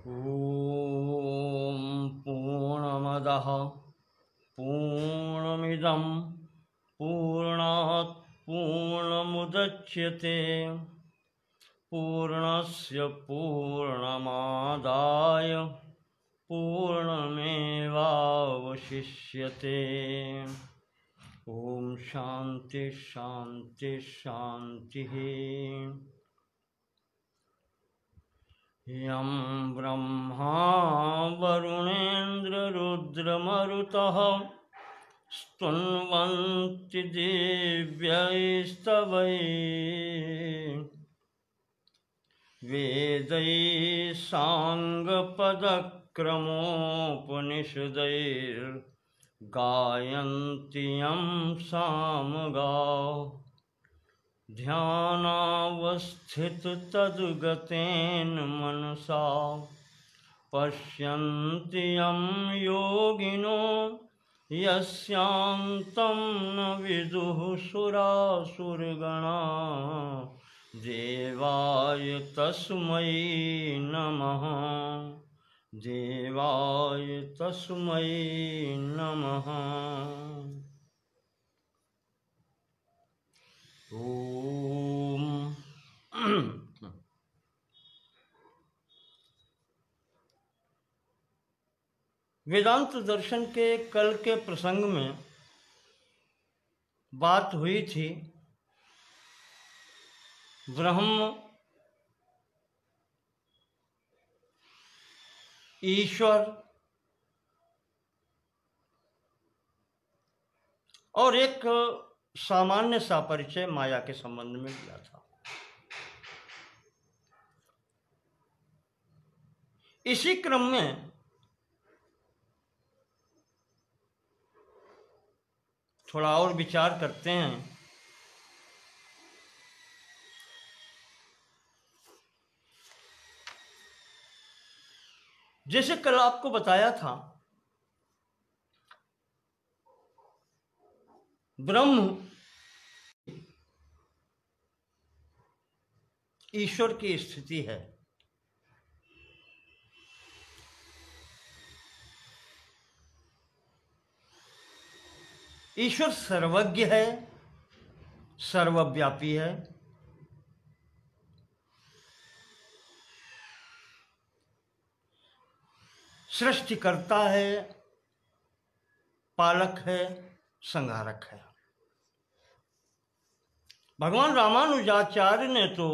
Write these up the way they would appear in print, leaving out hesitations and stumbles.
ॐ पूर्णमदः पूर्णमिदं पूर्णात् पूर्णमुदच्यते पूर्णस्य पूर्णमादाय पूर्णमेवावशिष्यते। ॐ शान्ति शान्ति शान्तिः। यं ब्रह्मा वरुणेन्द्ररुद्रमरुतः स्तुन्वन्ति दिव्यैस्तवैः वेदैः साङ्गपदक्रमोपनिषदैर्गायन्ति यं सामगाः ध्यानावस्थिततद्गतेन मनसा पश्यन्ति यं योगिनो यस्यान्तं न विदुः सुरासुरगणाः। देवाय तस्मै नमः, देवाय तस्मै नमः। ओम वेदांत दर्शन के कल के प्रसंग में बात हुई थी ब्रह्म, ईश्वर और एक सामान्य सा परिचय माया के संबंध में दिया था। इसी क्रम में थोड़ा और विचार करते हैं। जैसे कल आपको बताया था, ब्रह्म ईश्वर की स्थिति है। ईश्वर सर्वज्ञ है, सर्वव्यापी है। सृष्टिकर्ता है, पालक है, संहारक है। भगवान रामानुजाचार्य ने तो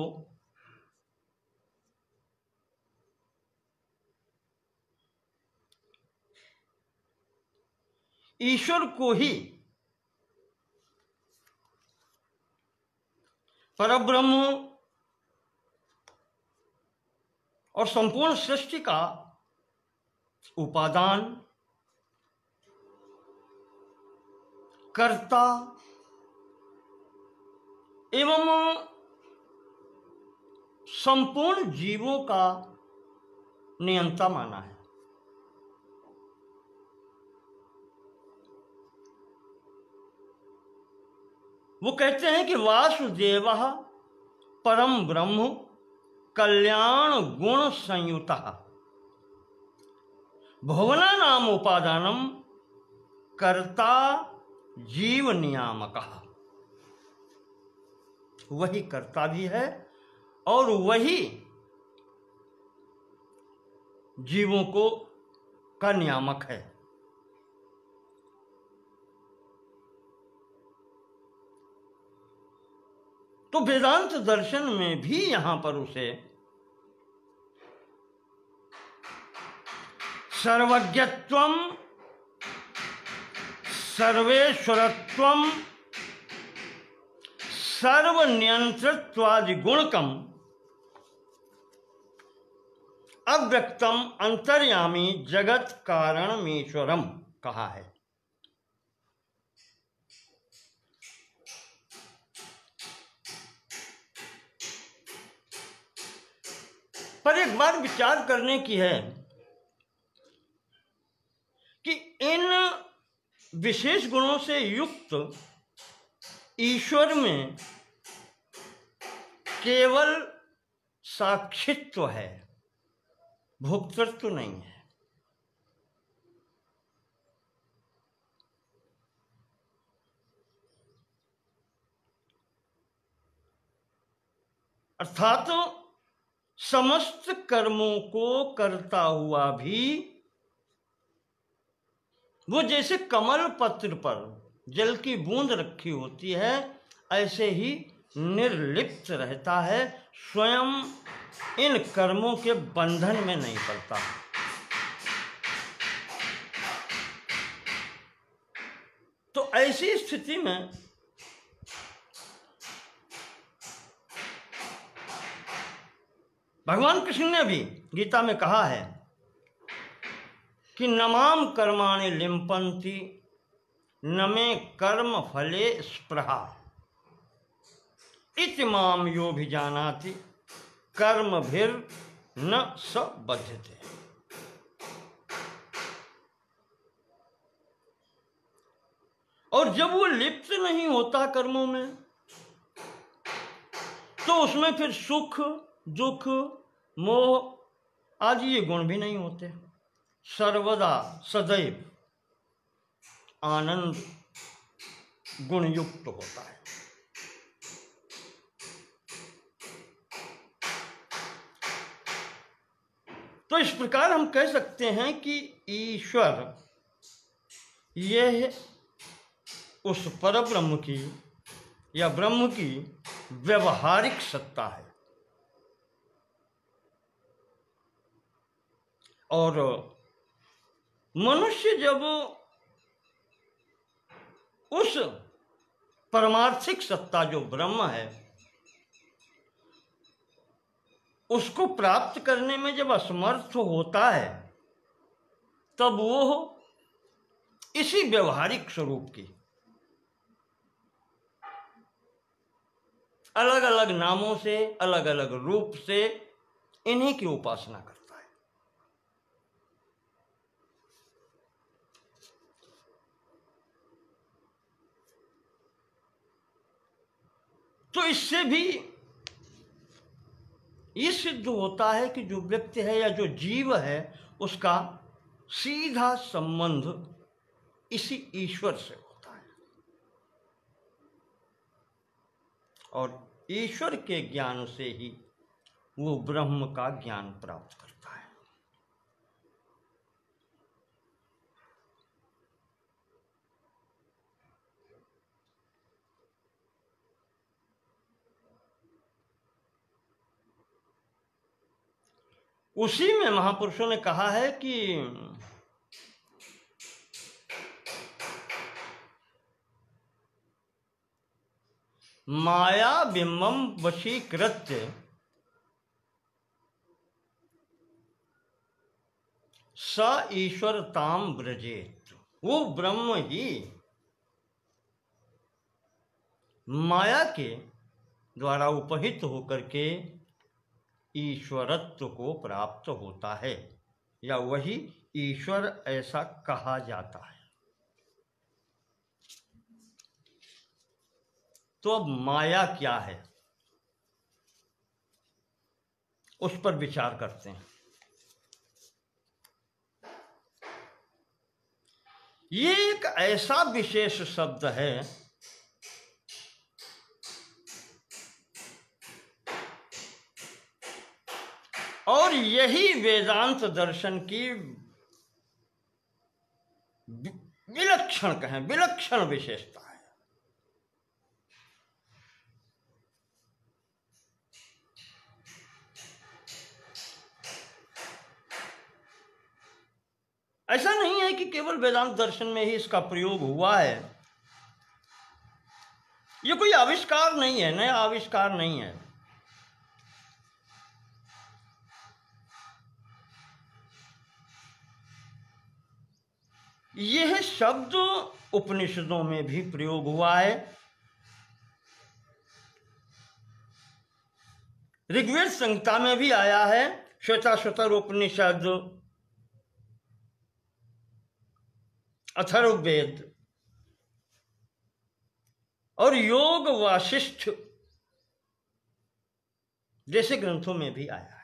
ईश्वर को ही परब्रह्म और संपूर्ण सृष्टि का उपादान, कर्ता एवं संपूर्ण जीवों का नियंता माना है। वो कहते हैं कि वासुदेवः परम ब्रह्म कल्याण गुण संयुतः भुवनानाम उपादानम कर्ता जीव नियामकः। वही कर्ता भी है और वही जीवों को का नियामक है। तो वेदांत दर्शन में भी यहां पर उसे सर्वज्ञत्वम, सर्वेश्वरत्वम, सर्वनियंत्रत्वादि गुणकम अव्यक्तम अंतर्यामी जगत कारणमीश्वरम कहा है। पर एक बार विचार करने की है कि इन विशेष गुणों से युक्त ईश्वर में केवल साक्षित्व है, भोक्तृत्व नहीं है। अर्थात समस्त कर्मों को करता हुआ भी वो जैसे कमल पत्र पर जल की बूंद रखी होती है, ऐसे ही निर्लिप्त रहता है, स्वयं इन कर्मों के बंधन में नहीं पड़ता। तो ऐसी स्थिति में भगवान कृष्ण ने भी गीता में कहा है कि नमाम कर्माणि लिम्पन्ति न मे कर्म फले स्पृहा इति माम योऽभिजानाति कर्मभिर् न स बध्यते। और जब वो लिप्त नहीं होता कर्मों में, तो उसमें फिर सुख दुख मोह आदि ये गुण भी नहीं होते। सर्वदा सदैव आनंद गुण युक्त होता है। तो इस प्रकार हम कह सकते हैं कि ईश्वर यह उस परब्रह्म की या ब्रह्म की व्यवहारिक सत्ता है। और मनुष्य जब उस परमार्थिक सत्ता जो ब्रह्म है उसको प्राप्त करने में जब असमर्थ होता है, तब वो इसी व्यवहारिक स्वरूप की अलग अलग नामों से, अलग अलग रूप से इन्हीं की उपासना करता है। तो इससे भी ये सिद्ध होता है कि जो व्यक्ति है या जो जीव है उसका सीधा संबंध इसी ईश्वर से होता है, और ईश्वर के ज्ञान से ही वो ब्रह्म का ज्ञान प्राप्त करता है। उसी में महापुरुषों ने कहा है कि माया बिंबम वशीकृत्य स ईश्वरताम व्रजेत। वो ब्रह्म ही माया के द्वारा उपहित होकर के ईश्वरत्व को प्राप्त होता है, या वही ईश्वर ऐसा कहा जाता है। तो अब माया क्या है, उस पर विचार करते हैं। ये एक ऐसा विशेष शब्द है और यही वेदांत दर्शन की विलक्षण कहें विलक्षण विशेषता है। ऐसा नहीं है कि केवल वेदांत दर्शन में ही इसका प्रयोग हुआ है। ये कोई आविष्कार नहीं है, नया आविष्कार नहीं है। यह शब्द उपनिषदों में भी प्रयोग हुआ है। ऋग्वेद संहिता में भी आया है, श्वेताश्वतर उपनिषद, अथर्ववेद और योग वासिष्ठ जैसे ग्रंथों में भी आया है।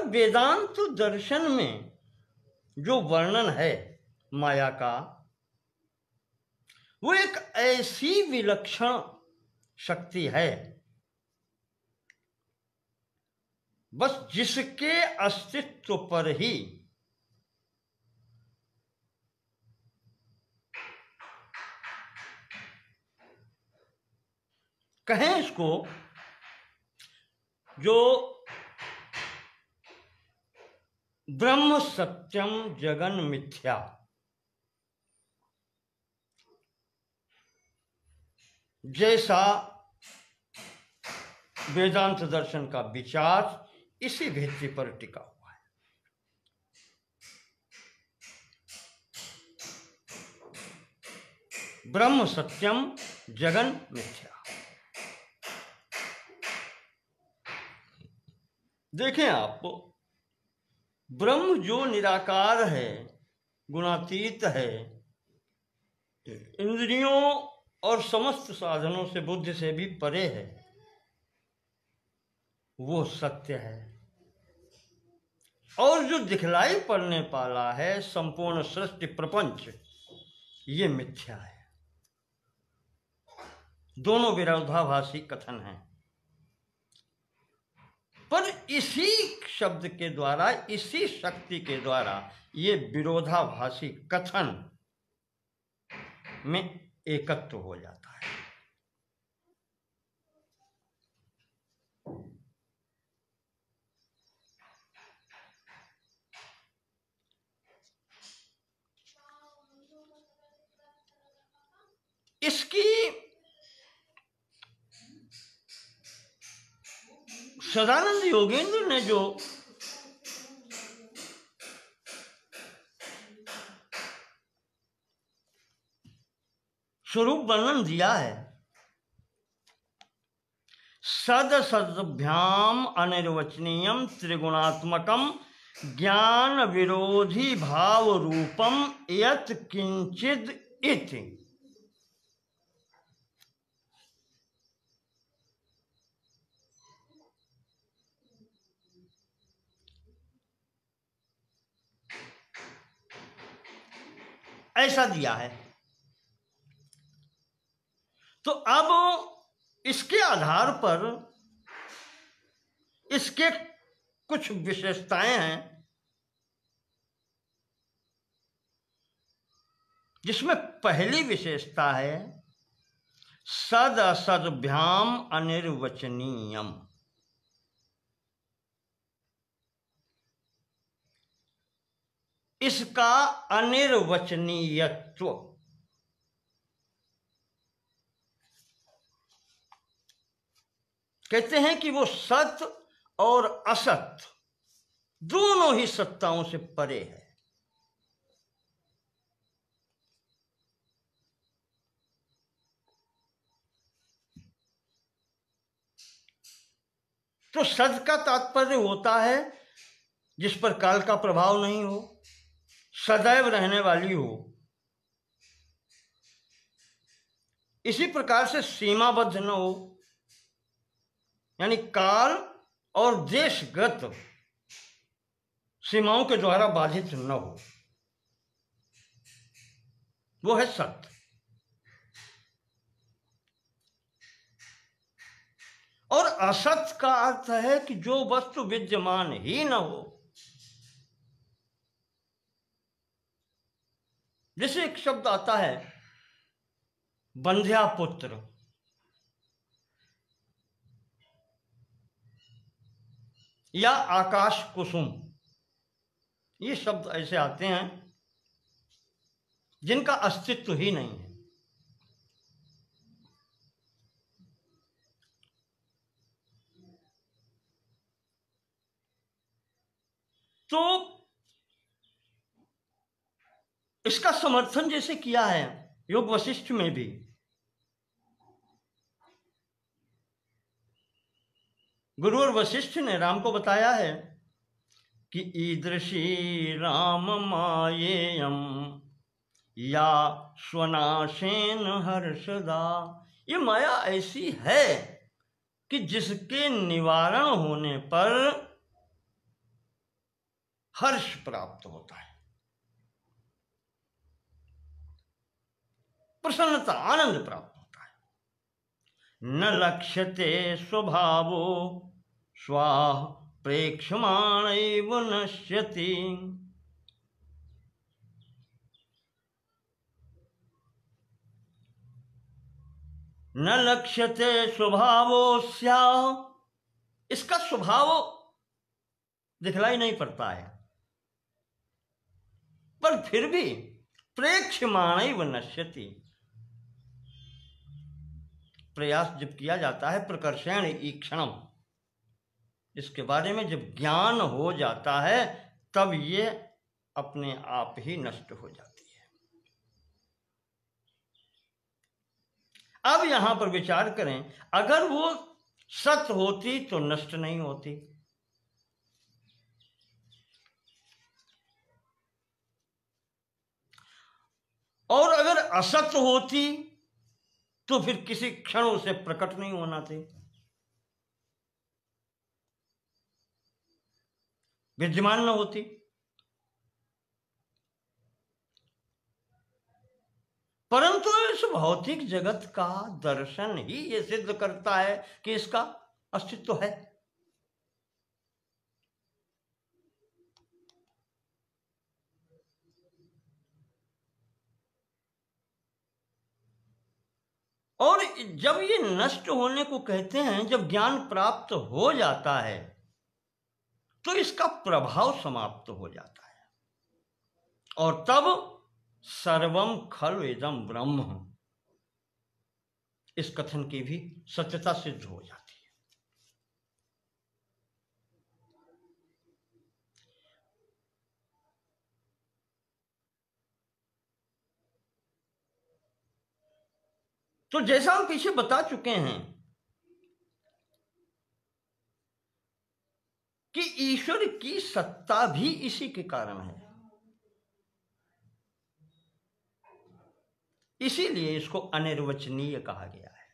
वेदांत दर्शन में जो वर्णन है माया का, वो एक ऐसी विलक्षण शक्ति है, बस जिसके अस्तित्व पर ही कहें इसको, जो ब्रह्म सत्यम जगन मिथ्या, जैसा वेदांत दर्शन का विचार इसी भित्ति पर टिका हुआ है। ब्रह्म सत्यम जगन मिथ्या। देखें आप, ब्रह्म जो निराकार है, गुणातीत है, इंद्रियों और समस्त साधनों से, बुद्धि से भी परे है, वो सत्य है। और जो दिखलाई पड़ने वाला है संपूर्ण सृष्टि प्रपंच, ये मिथ्या है। दोनों विरोधाभासी कथन हैं, पर इसी शब्द के द्वारा, इसी शक्ति के द्वारा ये विरोधाभासी कथन में एकत्व हो जाता है। इसकी सदानंद योगेंद्र ने जो स्वरूप वर्णन दिया है, सद सद्भ्याम अनिर्वचनीयम त्रिगुणात्मकम ज्ञान विरोधी भाव रूपम यत् किंचिद इति। ऐसा दिया है। तो अब इसके आधार पर इसके कुछ विशेषताएं हैं, जिसमें पहली विशेषता है सद असद्भ्याम अनिर्वचनीयम। इसका अनिर्वचनीयत्व, कहते हैं कि वो सत और असत दोनों ही सत्ताओं से परे है। तो सत का तात्पर्य होता है जिस पर काल का प्रभाव नहीं हो, सदैव रहने वाली हो। इसी प्रकार से सीमाबद्ध न हो, यानी काल और देशगत सीमाओं के द्वारा बाधित न हो, वो है सत्य। और असत का अर्थ है कि जो वस्तु विद्यमान ही न हो। जैसे एक शब्द आता है बंध्या पुत्र, या आकाश कुसुम, ये शब्द ऐसे आते हैं जिनका अस्तित्व ही नहीं है। तो इसका समर्थन जैसे किया है योग वशिष्ठ में भी, गुरु और वशिष्ठ ने राम को बताया है कि ईदृशी राम मायेयम या स्वनाशेन हर्षदा। ये माया ऐसी है कि जिसके निवारण होने पर हर्ष प्राप्त होता है, प्रसन्नता, आनंद प्राप्त होता है। न लक्ष्यते स्वभावो स्वाह प्रेक्षमाणैव नश्यति। न लक्ष्यते स्वभावो स्याह, इसका स्वभाव दिखलाई नहीं पड़ता है, पर फिर भी प्रेक्षमाणैव नश्यति, प्रयास जब किया जाता है प्रकर्षण ईक्षणम, इसके बारे में जब ज्ञान हो जाता है तब ये अपने आप ही नष्ट हो जाती है। अब यहां पर विचार करें, अगर वो सत्य होती तो नष्ट नहीं होती, और अगर असत्य होती तो फिर किसी क्षण उसे प्रकट नहीं होना थी, विद्यमान न होती। परंतु इस भौतिक जगत का दर्शन ही ये सिद्ध करता है कि इसका अस्तित्व है। और जब ये नष्ट होने को कहते हैं, जब ज्ञान प्राप्त हो जाता है तो इसका प्रभाव समाप्त हो जाता है, और तब सर्वम खलु इदं ब्रह्म, इस कथन की भी सत्यता सिद्ध हो जाती है। तो जैसा हम पीछे बता चुके हैं कि ईश्वर की सत्ता भी इसी के कारण है, इसीलिए इसको अनिर्वचनीय कहा गया है।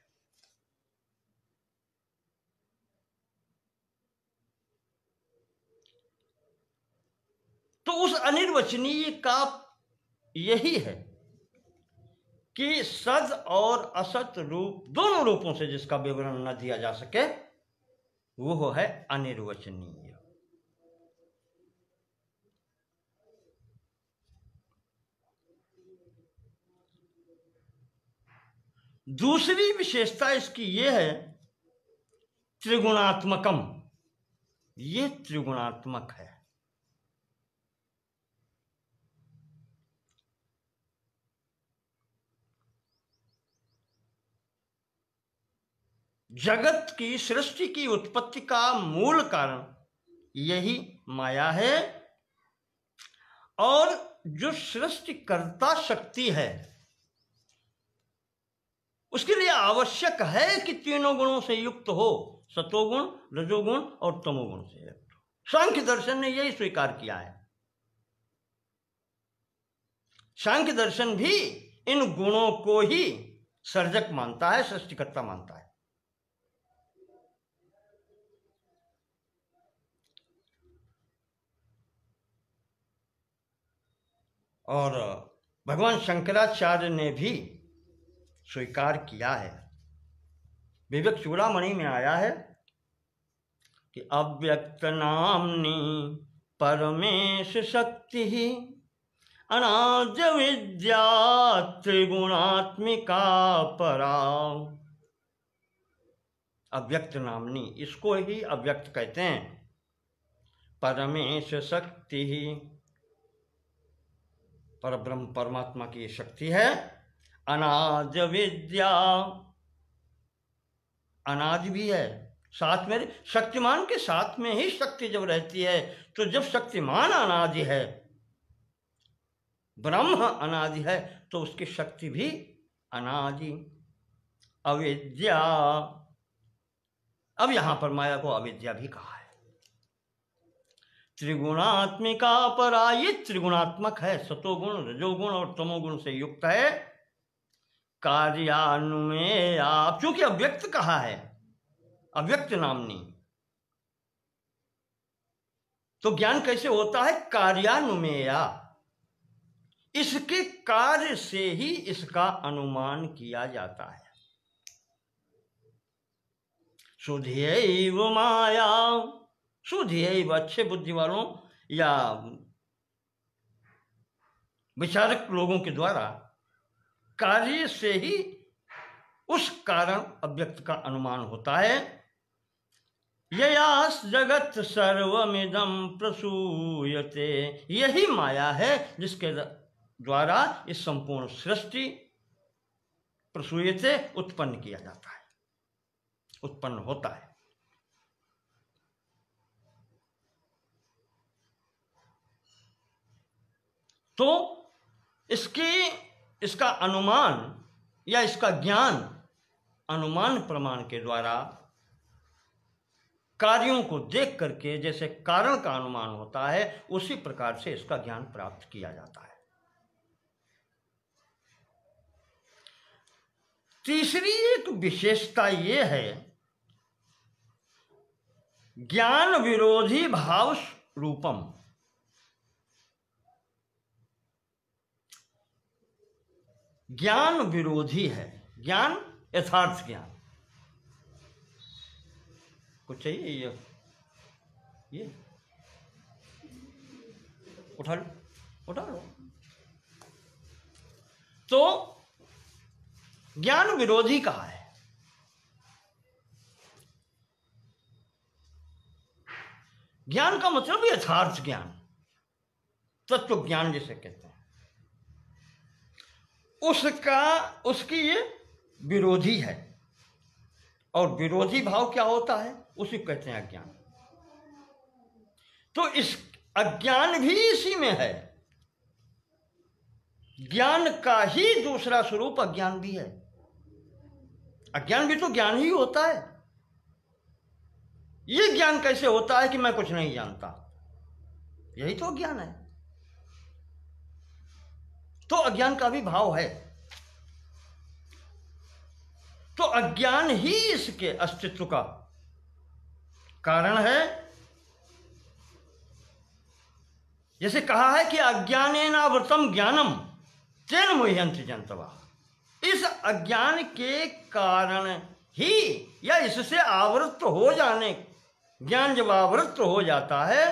तो उस अनिर्वचनीय का यही है कि सद और असत रूप, दोनों रूपों से जिसका विवरण न दिया जा सके, वो है अनिर्वचनीय। दूसरी विशेषता इसकी यह है त्रिगुणात्मकम, ये त्रिगुणात्मक है। जगत की सृष्टि की उत्पत्ति का मूल कारण यही माया है, और जो सृष्टिकर्ता शक्ति है उसके लिए आवश्यक है कि तीनों गुणों से युक्त हो, सतोगुण, रजोगुण और तमोगुण से युक्त हो। सांख्य दर्शन ने यही स्वीकार किया है। सांख्य दर्शन भी इन गुणों को ही सर्जक मानता है, सृष्टिकर्ता मानता है। और भगवान शंकराचार्य ने भी स्वीकार किया है। विवेक चूड़ामणि में आया है कि अव्यक्त नामनी परमेश शक्ति ही अनाद्य विद्या त्रिगुणात्मिका परा। अव्यक्त नामनी, इसको ही अव्यक्त कहते हैं। परमेश शक्ति ही, परब्रह्म परमात्मा की शक्ति है। अनाद्य विद्या, अनादि भी है, साथ में शक्तिमान के साथ में ही शक्ति जब रहती है, तो जब शक्तिमान अनादि है, ब्रह्म अनादि है, तो उसकी शक्ति भी अनादि। अविद्या, अब यहां पर माया को अविद्या भी कहा है। त्रिगुणात्मिका परा, ये त्रिगुणात्मक है, सतोगुण, रजोगुण और तमोगुण से युक्त है। कार्यान्वयया, क्योंकि अव्यक्त कहा है, अव्यक्त नामनी, तो ज्ञान कैसे होता है? कार्यानुमेया, इसके कार्य से ही इसका अनुमान किया जाता है। सुधियैव माया, सुधियैव अच्छे बुद्धि वालों या विचारक लोगों के द्वारा कार्य से ही उस कारण अव्यक्त का अनुमान होता है। ययास जगत सर्वमिदं प्रसूयते, यही माया है जिसके द्वारा इस संपूर्ण सृष्टि प्रसूयते उत्पन्न किया जाता है, उत्पन्न होता है। तो इसका अनुमान या इसका ज्ञान अनुमान प्रमाण के द्वारा कार्यों को देख करके जैसे कारण का अनुमान होता है, उसी प्रकार से इसका ज्ञान प्राप्त किया जाता है। तीसरी एक विशेषता ये है, ज्ञान विरोधी भाव रूपम। ज्ञान विरोधी है, ज्ञान यथार्थ ज्ञान। कुछ चाहिए? ये उठा लो। तो ज्ञान विरोधी कहा है। ज्ञान का मतलब यथार्थ ज्ञान, तत्व ज्ञान जिसे कहते हैं, उसकी ये विरोधी है। और विरोधी भाव क्या होता है? उसी कहते हैं अज्ञान। तो इस अज्ञान भी इसी में है। ज्ञान का ही दूसरा स्वरूप अज्ञान भी है। अज्ञान भी तो ज्ञान ही होता है। ये ज्ञान कैसे होता है कि मैं कुछ नहीं जानता? यही तो ज्ञान है। तो अज्ञान का भी भाव है। तो अज्ञान ही इसके अस्तित्व का कारण है। जैसे कहा है कि अज्ञानेनावृतम ज्ञानम तेन मुह्यन्ति जन्तवः। इस अज्ञान के कारण ही या इससे आवृत हो जाने, ज्ञान जब आवृत हो जाता है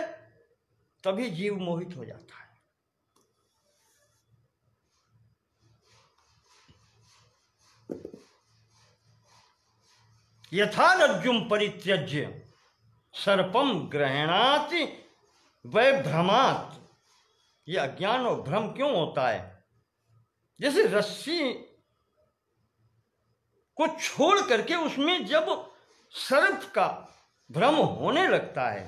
तभी जीव मोहित हो जाता है। यथा रज्जुम परित्यज्य सर्पम ग्रहणाति वैभ्रमात्। ये अज्ञान और भ्रम क्यों होता है? जैसे रस्सी को छोड़ करके उसमें जब सर्प का भ्रम होने लगता है,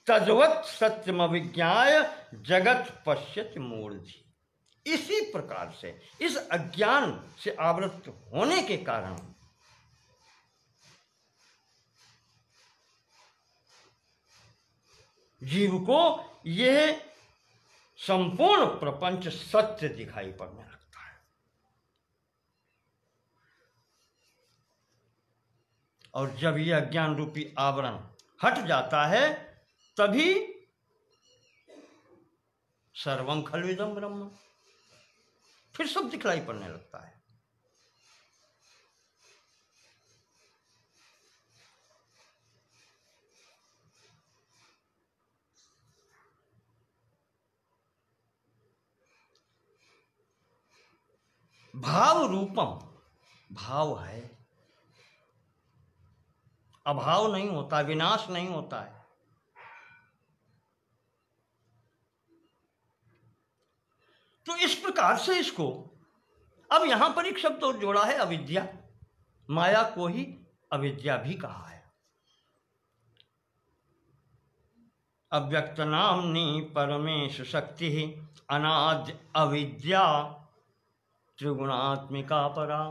तद्वत् सत्यम अभिज्ञाय जगत पश्यति मूढ़धि। इसी प्रकार से इस अज्ञान से आवृत होने के कारण जीव को यह संपूर्ण प्रपंच सत्य दिखाई पड़ने लगता है। और जब यह अज्ञान रूपी आवरण हट जाता है तभी सर्वं खल्विदं ब्रह्म, फिर सब दिखलाई पड़ने लगता है। भाव रूपम, भाव है, अभाव नहीं होता, विनाश नहीं होता है। तो इस प्रकार से इसको अब यहां पर एक शब्द और जोड़ा है, अविद्या। माया को ही अविद्या भी कहा है। अव्यक्त नामनी परमेश शक्ति अनाद्य अविद्या त्रिगुणात्मिका परा।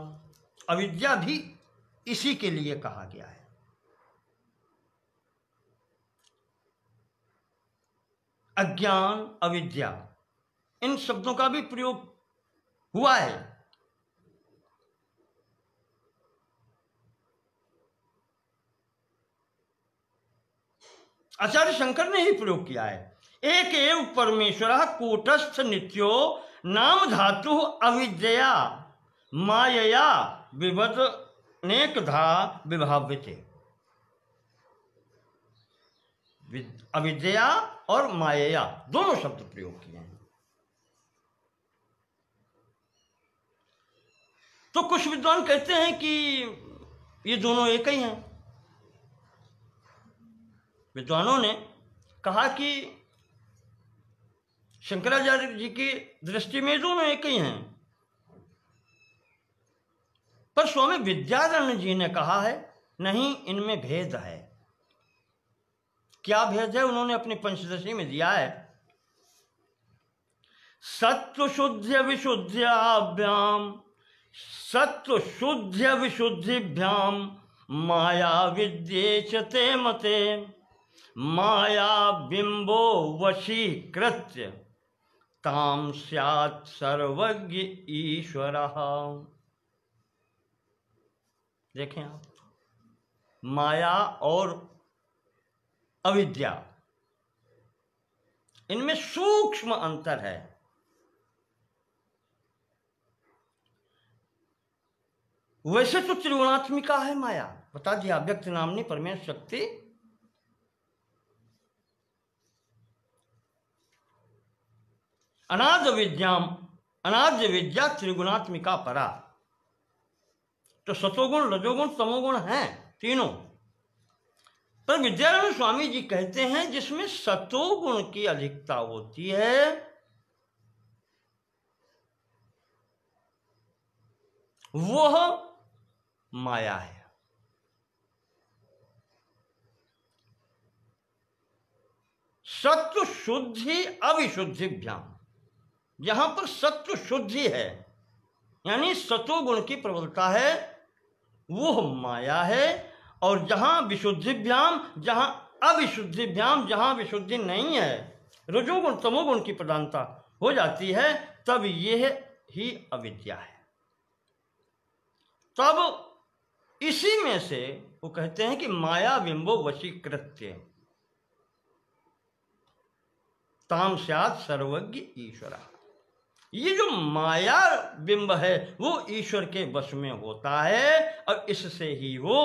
अविद्या भी इसी के लिए कहा गया है। अज्ञान, अविद्या, इन शब्दों का भी प्रयोग हुआ है। आचार्य शंकर ने ही प्रयोग किया है। एक एव परमेश्वर कूटस्थ नित्यो नाम धातु अविद्या मायया विवद नेकधा विभाव्यते। अविद्या और मायया दोनों शब्द प्रयोग किए हैं। तो कुछ विद्वान कहते हैं कि ये दोनों एक ही हैं। विद्वानों ने कहा कि शंकराचार्य जी की दृष्टि में दोनों एक ही हैं, पर स्वामी विद्यारण्य जी ने कहा है नहीं, इनमें भेद है। क्या भेद है? उन्होंने अपनी पंचदशी में दिया है, सत्व शुद्ध विशुद्ध्याभ्याम सत्व शुद्ध विशुद्धिभ्याम माया विद्ये च ते मते माया बिंबो वशीकृत्य ताम स्यात् सर्वज्ञ ईश्वरः। देखें आप, माया और अविद्या, इनमें सूक्ष्म अंतर है। वैसे तो त्रिगुणात्मिका है माया, बता दिया, व्यक्त नामनी परमेश्वर शक्ति। अनाद्य विद्या त्रिगुणात्मिका परा। तो सतोगुण, रजोगुण, तमोगुण हैं तीनों। पर विद्यारण्य स्वामी जी कहते हैं जिसमें सतोगुण की अधिकता होती है वह माया है। सत्व शुद्धि अविशुद्धिभ्याम, यहां पर सत्व शुद्धि है यानी सतोगुण की प्रबलता है, वह माया है। और जहां विशुद्धिभ्याम, जहां अविशुद्धिभ्याम, जहां विशुद्धि नहीं है, रजोगुण तमोगुण की प्रधानता हो जाती है, तब यह ही अविद्या है। तब इसी में से वो कहते हैं कि माया बिंबो वशीकृत्य ताम स्यात् सर्वज्ञ ईश्वर। ये जो माया बिंब है वो ईश्वर के वश में होता है और इससे ही वो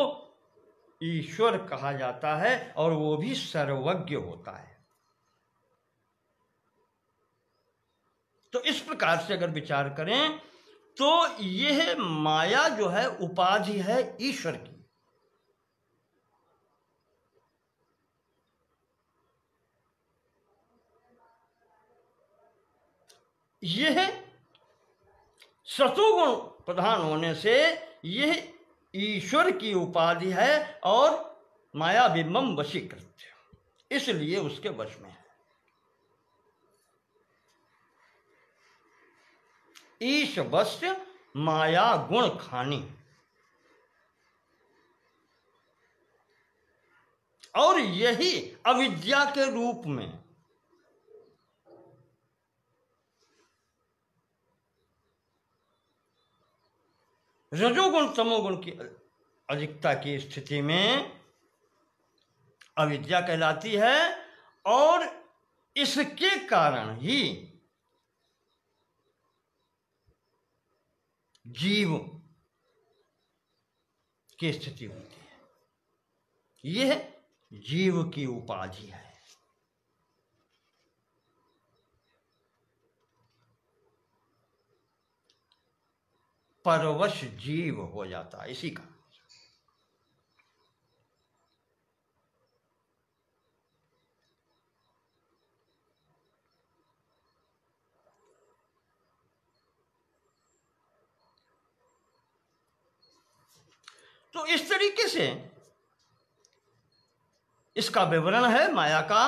ईश्वर कहा जाता है और वो भी सर्वज्ञ होता है। तो इस प्रकार से अगर विचार करें तो यह माया जो है उपाधि है ईश्वर की। यह सतोगुण प्रधान होने से यह ईश्वर की उपाधि है और माया बिंबम वशीकृत्य, इसलिए उसके वश में है। ईश वश्य माया गुण खानी। और यही अविद्या के रूप में रजोगुण तमोगुण की अधिकता की स्थिति में अविद्या कहलाती है और इसके कारण ही जीव की स्थिति होती है। यह जीव की उपाधि है। परवश जीव हो जाता है इसी का। तो इस तरीके से इसका विवरण है माया का।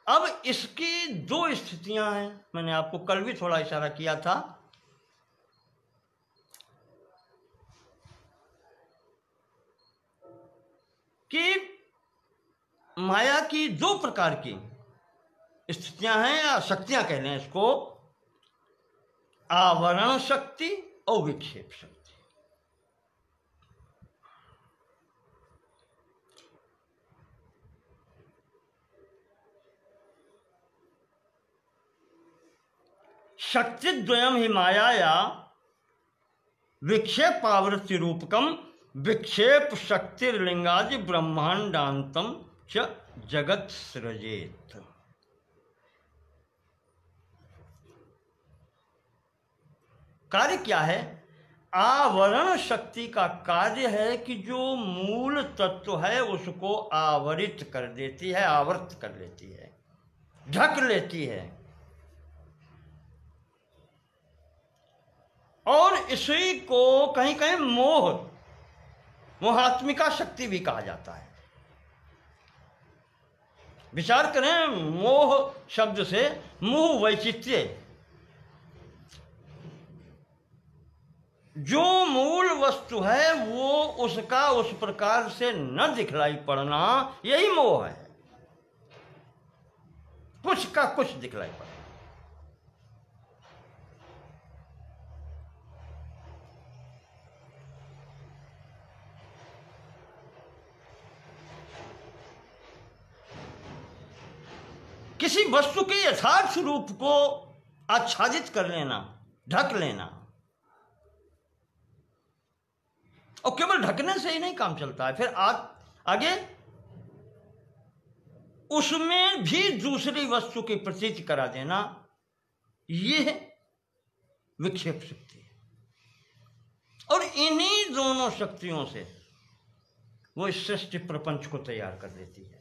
अब इसकी दो स्थितियां हैं, मैंने आपको कल भी थोड़ा इशारा किया था। कि माया की दो प्रकार की स्थितियां हैं या शक्तियां कह लें इसको, आवरण शक्ति और विक्षेप शक्ति। शक्तिद्वयम ही मायाया विक्षेपावृत्ति रूपकम विक्षेप शक्तिर्लिंगादि ब्रह्मांडांतम च जगत सृजेत। कार्य क्या है? आवरण शक्ति का कार्य है कि जो मूल तत्व है उसको आवरित कर देती है, आवृत कर लेती है, ढक लेती है। और इसी को कहीं कहीं मोहात्मिका शक्ति भी कहा जाता है। विचार करें, मोह शब्द से मोह वैचित्र्य, जो मूल वस्तु है वो उसका उस प्रकार से न दिखलाई पड़ना, यही मोह है। कुछ का कुछ दिखलाई पड़ना। किसी वस्तु के यथार्थ रूप को आच्छादित कर लेना, ढक लेना। और केवल ढकने से ही नहीं काम चलता है, फिर आगे उसमें भी दूसरी वस्तु की प्रतीति करा देना, ये विक्षेप शक्ति है। और इन्हीं दोनों शक्तियों से वो इस सृष्टि प्रपंच को तैयार कर देती है।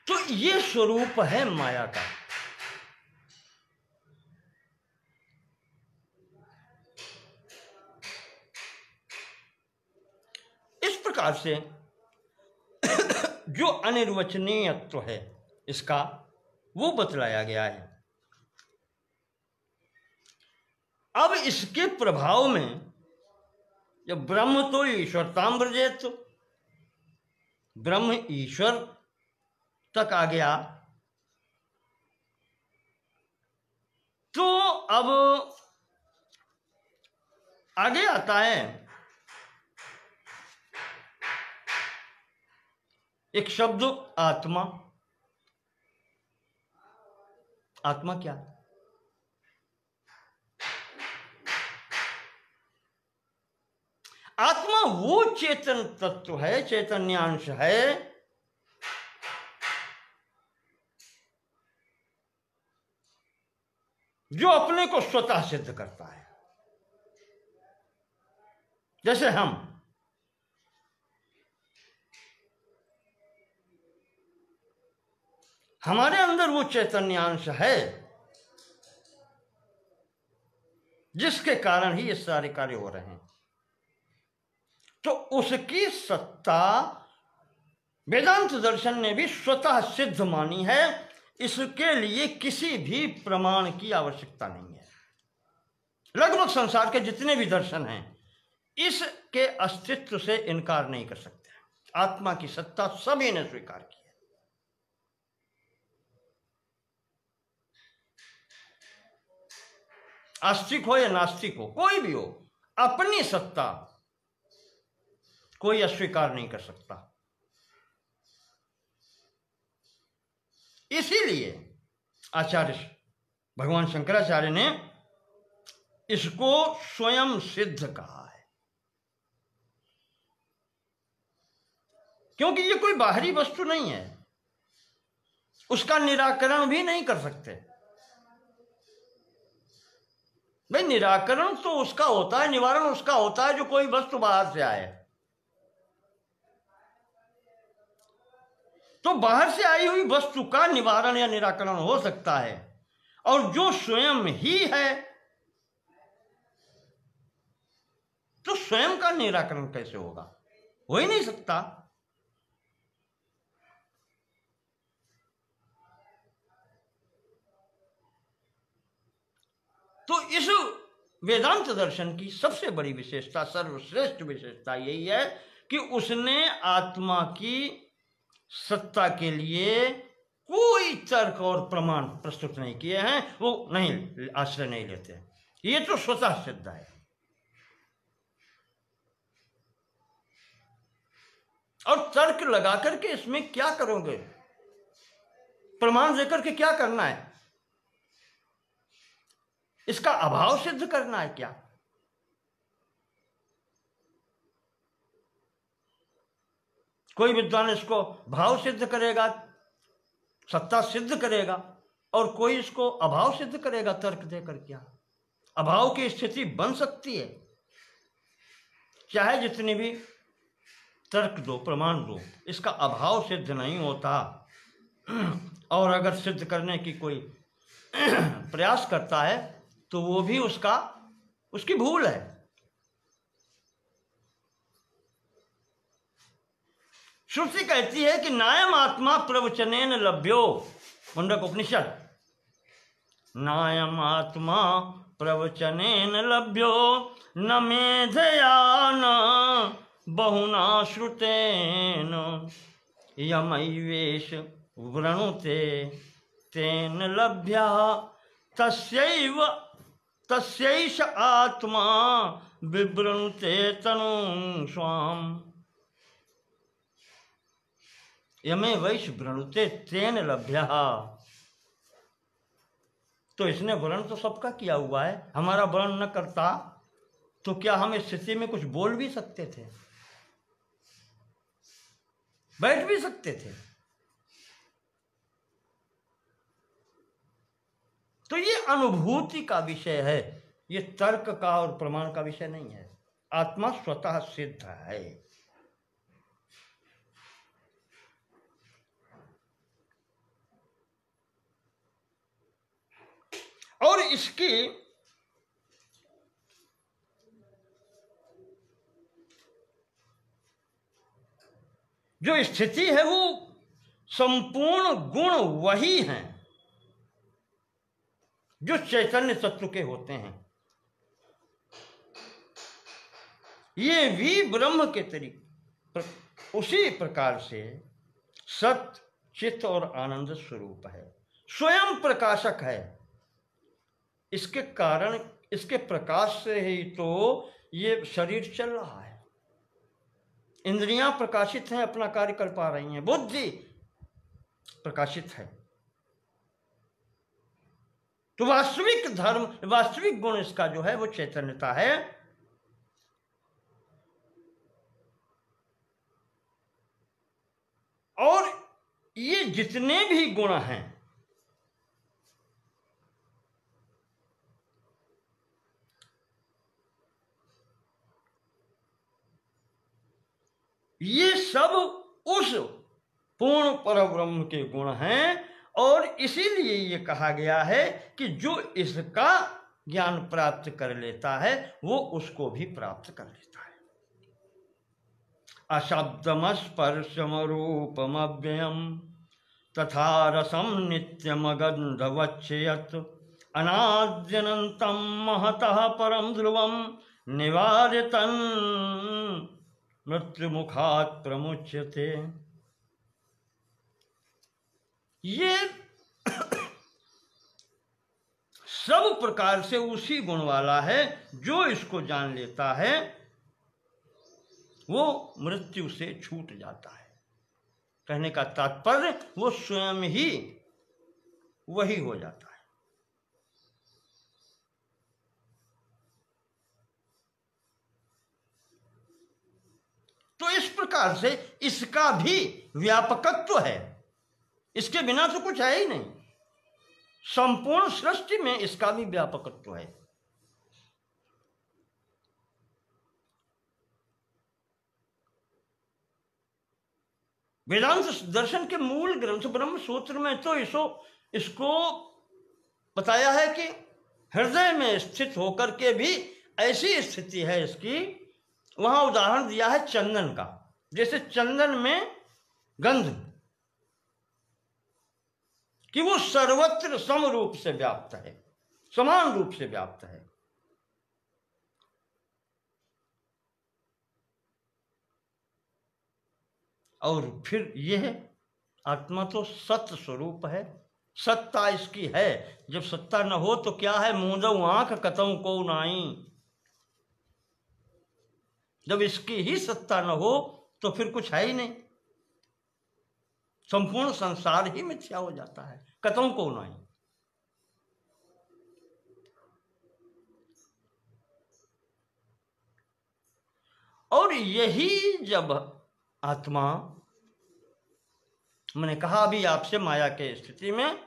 तो ये स्वरूप है माया का। इस प्रकार से जो अनिर्वचनीयत्व है इसका, वो बतलाया गया है। अब इसके प्रभाव में जब ब्रह्म तो ईश्वरताम व्रजेत, ब्रह्म ईश्वर तक आ गया, तो अब आगे आता है एक शब्द आत्मा। आत्मा क्या? आत्मा वो चेतन तत्व है, चैतन्यांश है जो अपने को स्वतः सिद्ध करता है। जैसे हमारे अंदर वो चैतन्यांश है जिसके कारण ही ये सारे कार्य हो रहे हैं। तो उसकी सत्ता वेदांत दर्शन ने भी स्वतः सिद्ध मानी है। इसके लिए किसी भी प्रमाण की आवश्यकता नहीं है। लगभग संसार के जितने भी दर्शन हैं इसके अस्तित्व से इनकार नहीं कर सकते। आत्मा की सत्ता सभी ने स्वीकार की है। आस्तिक हो या नास्तिक हो, कोई भी हो, अपनी सत्ता कोई अस्वीकार नहीं कर सकता। इसीलिए आचार्य भगवान शंकराचार्य ने इसको स्वयं सिद्ध कहा है, क्योंकि ये कोई बाहरी वस्तु नहीं है, उसका निराकरण भी नहीं कर सकते। भाई निराकरण तो उसका होता है, निवारण उसका होता है जो कोई वस्तु बाहर से आए। तो बाहर से आई हुई वस्तु का निवारण या निराकरण हो सकता है, और जो स्वयं ही है तो स्वयं का निराकरण कैसे होगा? हो ही नहीं सकता। तो इस वेदांत दर्शन की सबसे बड़ी विशेषता, सर्वश्रेष्ठ विशेषता यही है कि उसने आत्मा की सत्ता के लिए कोई तर्क और प्रमाण प्रस्तुत नहीं किए हैं, वो नहीं आश्रय नहीं लेते। ये तो स्वतः सिद्ध है। और तर्क लगा करके इसमें क्या करोगे? प्रमाण देकर के क्या करना है? इसका अभाव सिद्ध करना है क्या? कोई विद्वान इसको भाव सिद्ध करेगा, सत्ता सिद्ध करेगा, और कोई इसको अभाव सिद्ध करेगा तर्क देकर। क्या अभाव की स्थिति बन सकती है? चाहे जितनी भी तर्क दो, प्रमाण दो, इसका अभाव सिद्ध नहीं होता। और अगर सिद्ध करने की कोई प्रयास करता है तो वो भी उसकी भूल है। श्रुति कहती है कि नायम आत्मा प्रवचनेन लभ्यो, मुंडक उपनिषद, नायम आत्मा प्रवचनेन लभ्यो न मेधया न बहुना श्रुतेन यमैवेश वृणुते तेन लभ्या तस्यैष आत्मा विवृणुते तनु स्वाम यमे वैश वृणुते तेन लभ्या। तो इसने वर्ण तो सबका किया हुआ है, हमारा वर्ण न करता तो क्या हम इस स्थिति में कुछ बोल भी सकते थे, बैठ भी सकते थे? तो ये अनुभूति का विषय है, ये तर्क का और प्रमाण का विषय नहीं है। आत्मा स्वतः सिद्ध है। और इसकी जो स्थिति है वो संपूर्ण गुण वही हैं जो चैतन्य तत्व के होते हैं। ये भी ब्रह्म के तरीके उसी प्रकार से सत्य, चित्त और आनंद स्वरूप है, स्वयं प्रकाशक है। इसके कारण, इसके प्रकाश से ही तो ये शरीर चल रहा है, इंद्रियां प्रकाशित हैं, अपना कार्य कर पा रही हैं, बुद्धि प्रकाशित है। तो वास्तविक धर्म, वास्तविक गुण इसका जो है वो चैतन्यता है। और ये जितने भी गुण हैं ये सब उस पूर्ण परब्रह्म के गुण हैं। और इसीलिए ये कहा गया है कि जो इसका ज्ञान प्राप्त कर लेता है वो उसको भी प्राप्त कर लेता है। अशब्दम स्पर्शम रूपम अव्ययम तथा रसम नित्यम गंधवच्छयत अनाद्यनंतम महतः परम ध्रुवम निवार्यतन मृत्यु मुखात प्रमुच्यते। ये सब प्रकार से उसी गुण वाला है। जो इसको जान लेता है वो मृत्यु से छूट जाता है। कहने का तात्पर्य वो स्वयं ही वही हो जाता है। तो इस प्रकार से इसका भी व्यापकत्व है, इसके बिना तो कुछ है ही नहीं। संपूर्ण सृष्टि में इसका भी व्यापकत्व है। वेदांत दर्शन के मूल ग्रंथ ब्रह्म सूत्र में तो इसको बताया है कि हृदय में स्थित होकर के भी ऐसी स्थिति है इसकी। वहां उदाहरण दिया है चंदन का, जैसे चंदन में गंध कि वो सर्वत्र सम रूप से व्याप्त है, समान रूप से व्याप्त है। और फिर यह आत्मा तो सत्य स्वरूप है, सत्ता इसकी है। जब सत्ता न हो तो क्या है? मूंदऊ आंख कतऊ को नाई। जब इसकी ही सत्ता न हो तो फिर कुछ है ही नहीं, संपूर्ण संसार ही मिथ्या हो जाता है, कतों को नहीं। और यही जब आत्मा, मैंने कहा अभी आपसे, माया के स्थिति में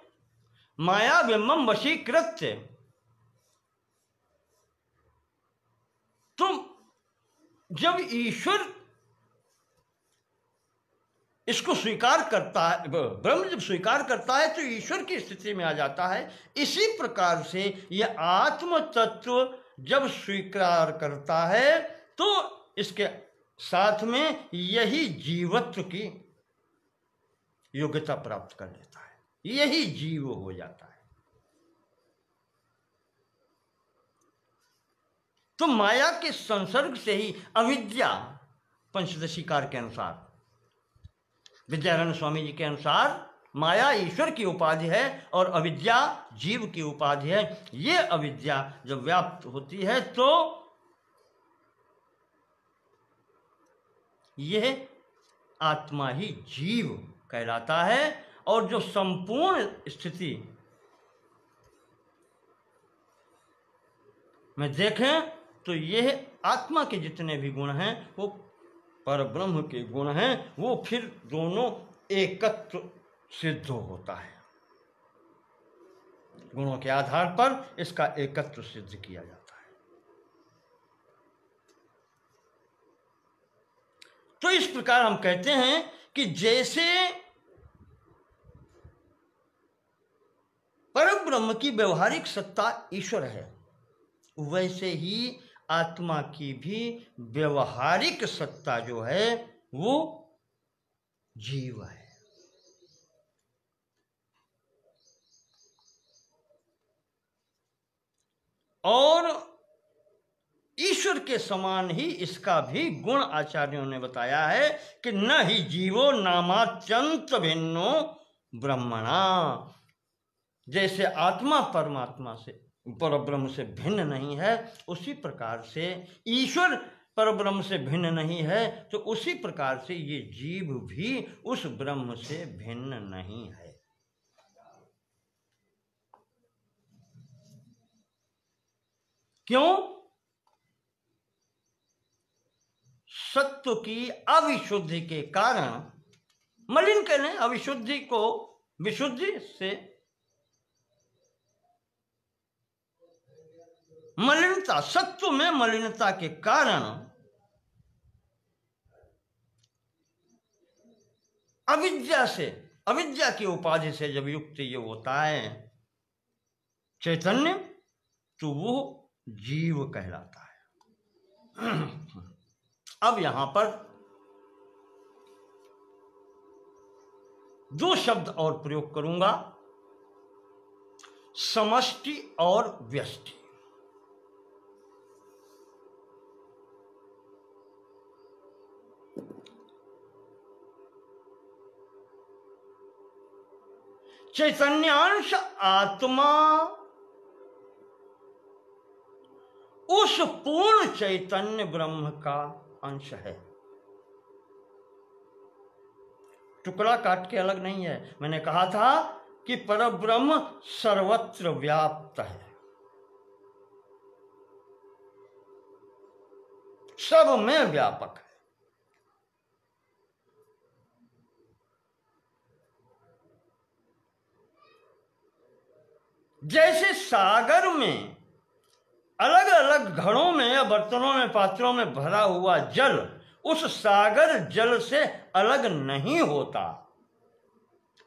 माया बिंबम वशीकृत्य, तो जब ईश्वर इसको स्वीकार करता है, ब्रह्म जब स्वीकार करता है तो ईश्वर की स्थिति में आ जाता है। इसी प्रकार से यह आत्म तत्व जब स्वीकार करता है तो इसके साथ में यही जीवत्व की योग्यता प्राप्त कर लेता है, यही जीव हो जाता है। तो माया के संसर्ग से ही अविद्या, पंचदशीकार के अनुसार, विद्यारण्य स्वामी जी के अनुसार, माया ईश्वर की उपाधि है और अविद्या जीव की उपाधि है। ये अविद्या जब व्याप्त होती है तो यह आत्मा ही जीव कहलाता है। और जो संपूर्ण स्थिति में देखें तो यह आत्मा के जितने भी गुण हैं वो परब्रह्म के गुण हैं, वो फिर दोनों एकत्व सिद्ध होता है। गुणों के आधार पर इसका एकत्व सिद्ध किया जाता है। तो इस प्रकार हम कहते हैं कि जैसे परब्रह्म की व्यवहारिक सत्ता ईश्वर है, वैसे ही आत्मा की भी व्यवहारिक सत्ता जो है वो जीव है। और ईश्वर के समान ही इसका भी गुण आचार्यों ने बताया है कि न ही जीवो नामात्यंत भिन्नो ब्रह्मणा। जैसे आत्मा परमात्मा से, परब्रह्म से भिन्न नहीं है, उसी प्रकार से ईश्वर परब्रह्म से भिन्न नहीं है, तो उसी प्रकार से ये जीव भी उस ब्रह्म से भिन्न नहीं है। क्यों? सत्व की अविशुद्धि के कारण, मलिन कहने अविशुद्धि को विशुद्धि से, मलिनता, सत्व में मलिनता के कारण अविद्या से, अविद्या की उपाधि से जब युक्त ये होता है चैतन्य, तो वो जीव कहलाता है। अब यहां पर दो शब्द और प्रयोग करूंगा, समष्टि और व्यष्टि। चैतन्यांश आत्मा उस पूर्ण चैतन्य ब्रह्म का अंश है, टुकड़ा काट के अलग नहीं है। मैंने कहा था कि परब्रह्म सर्वत्र व्याप्त है, सब में व्यापक है। जैसे सागर में अलग अलग घड़ों में या बर्तनों में, पात्रों में भरा हुआ जल उस सागर जल से अलग नहीं होता,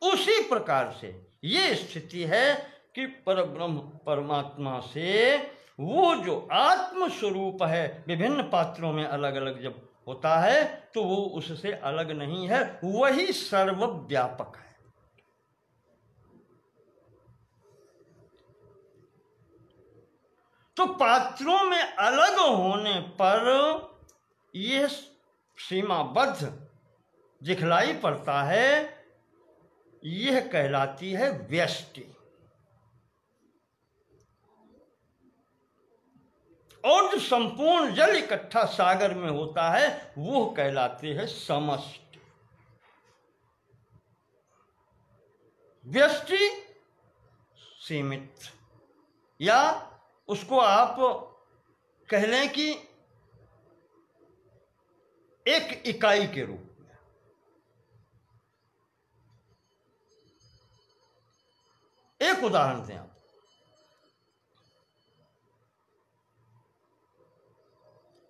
उसी प्रकार से ये स्थिति है कि परब्रह्म परमात्मा से वो जो आत्म स्वरूप है विभिन्न पात्रों में अलग अलग जब होता है तो वो उससे अलग नहीं है, वही सर्वव्यापक है। तो पात्रों में अलग होने पर यह सीमाबद्ध दिखलाई पड़ता है, यह कहलाती है व्यष्टि। और जो संपूर्ण जल इकट्ठा सागर में होता है वो कहलाते हैं समष्टि। व्यष्टि सीमित, या उसको आप कह लें कि एक इकाई के रूप में। एक उदाहरण दें आप,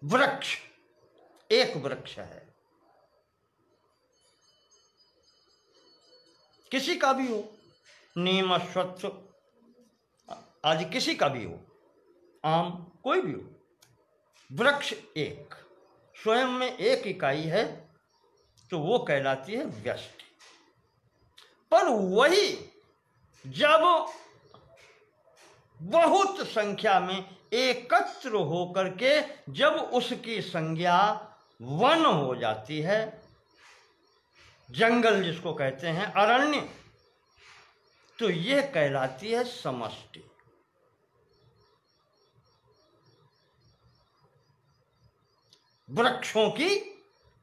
वृक्ष, एक वृक्ष है, किसी का भी हो, नीम, अश्वत्थ आदि किसी का भी हो, आम, कोई भी हो, वृक्ष एक स्वयं में एक इकाई है तो वो कहलाती है व्यष्टि। पर वही जब बहुत संख्या में एकत्र होकर के जब उसकी संज्ञा वन हो जाती है, जंगल जिसको कहते हैं, अरण्य, तो यह कहलाती है समष्टि। वृक्षों की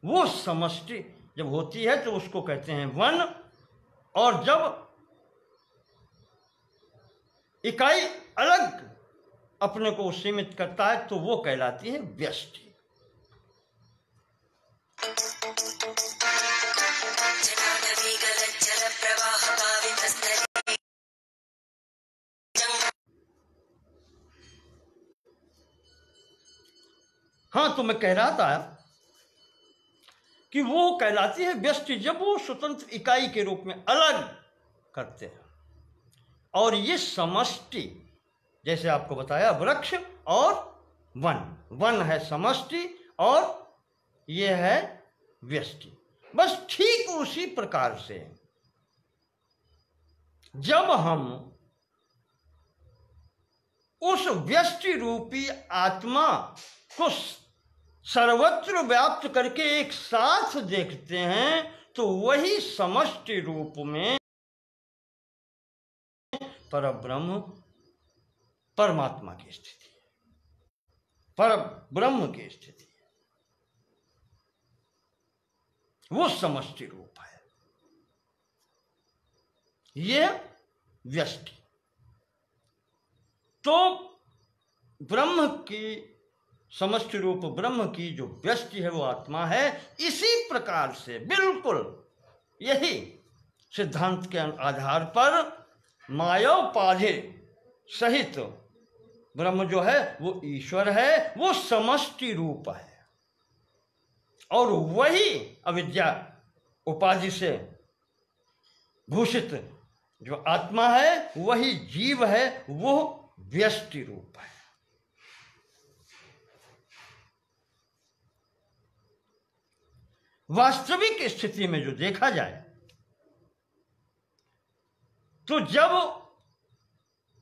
वो समष्टि जब होती है तो उसको कहते हैं वन, और जब इकाई अलग अपने को सीमित करता है तो वो कहलाती है व्यष्टि। हाँ, तो मैं कह रहा था कि वो कहलाती है व्यष्टि जब वो स्वतंत्र इकाई के रूप में अलग करते हैं। और ये समष्टि, जैसे आपको बताया, वृक्ष और वन, वन है समष्टि और ये है व्यष्टि। बस ठीक उसी प्रकार से जब हम उस व्यष्टि रूपी आत्मा को सर्वत्र व्याप्त करके एक साथ देखते हैं तो वही समष्टि रूप में परब्रह्म, परमात्मा की स्थिति है, पर ब्रह्म की स्थिति है, वो समष्टि रूप है, यह व्यष्टि। तो ब्रह्म की समष्टि रूप ब्रह्म की जो व्यष्टि है वो आत्मा है। इसी प्रकार से बिल्कुल यही सिद्धांत के आधार पर मायोपाधि सहित ब्रह्म जो है वो ईश्वर है, वो समष्टि रूप है, और वही अविद्या उपाधि से भूषित जो आत्मा है वही जीव है, वो व्यष्टि रूप है। वास्तविक स्थिति में जो देखा जाए तो जब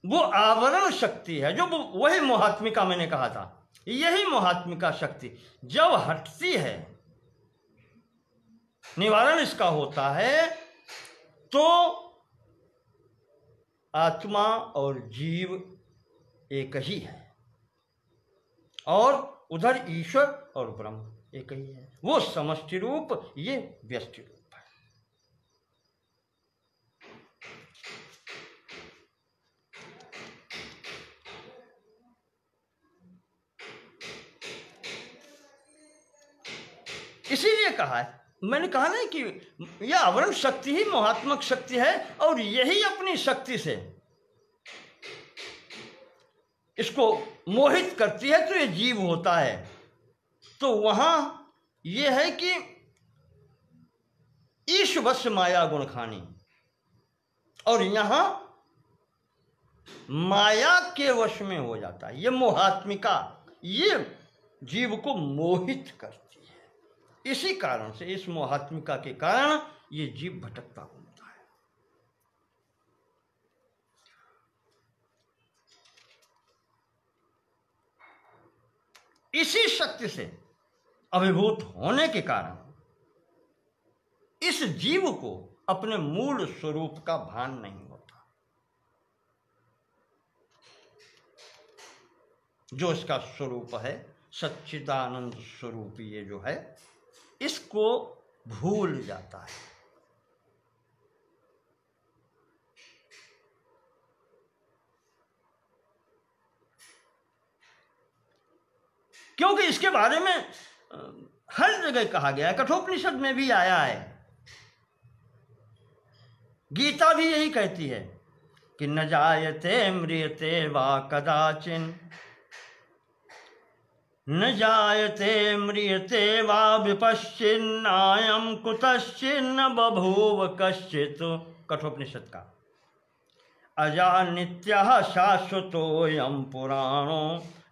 वो आवरण शक्ति है, जो वही मोहात्मिका मैंने कहा था, यही मोहात्मिका शक्ति जब हटती है, निवारण इसका होता है, तो आत्मा और जीव एक ही है, और उधर ईश्वर और ब्रह्म एक ही है, वो समष्टि रूप, ये व्यष्टि रूप है। इसीलिए कहा है, मैंने कहा नहीं कि यह आवरण शक्ति ही मोहात्मक शक्ति है, और यही अपनी शक्ति से इसको मोहित करती है, तो ये जीव होता है। तो वहां ये है कि ईश वश माया गुण खानी, और यहां माया के वश में हो जाता है। ये मोहात्मिका, ये जीव को मोहित करती है। इसी कारण से, इस मोहात्मिका के कारण ये जीव भटकता घूमता है। इसी शक्ति से अभिभूत होने के कारण इस जीव को अपने मूल स्वरूप का भान नहीं होता। जो इसका स्वरूप है, सच्चिदानंद स्वरूप ये जो है, इसको भूल जाता है। क्योंकि इसके बारे में हर जगह कहा गया है, कठोपनिषद में भी आया है, गीता भी यही कहती है कि न जायते म्रियते वा कदाचिन, न जायते म्रियते वा विपश्चिन्नायं कुतश्चिन्न बभूव कश्चित्। कठोपनिषद का अजा नित्यः शाश्वतोऽयं पुराणो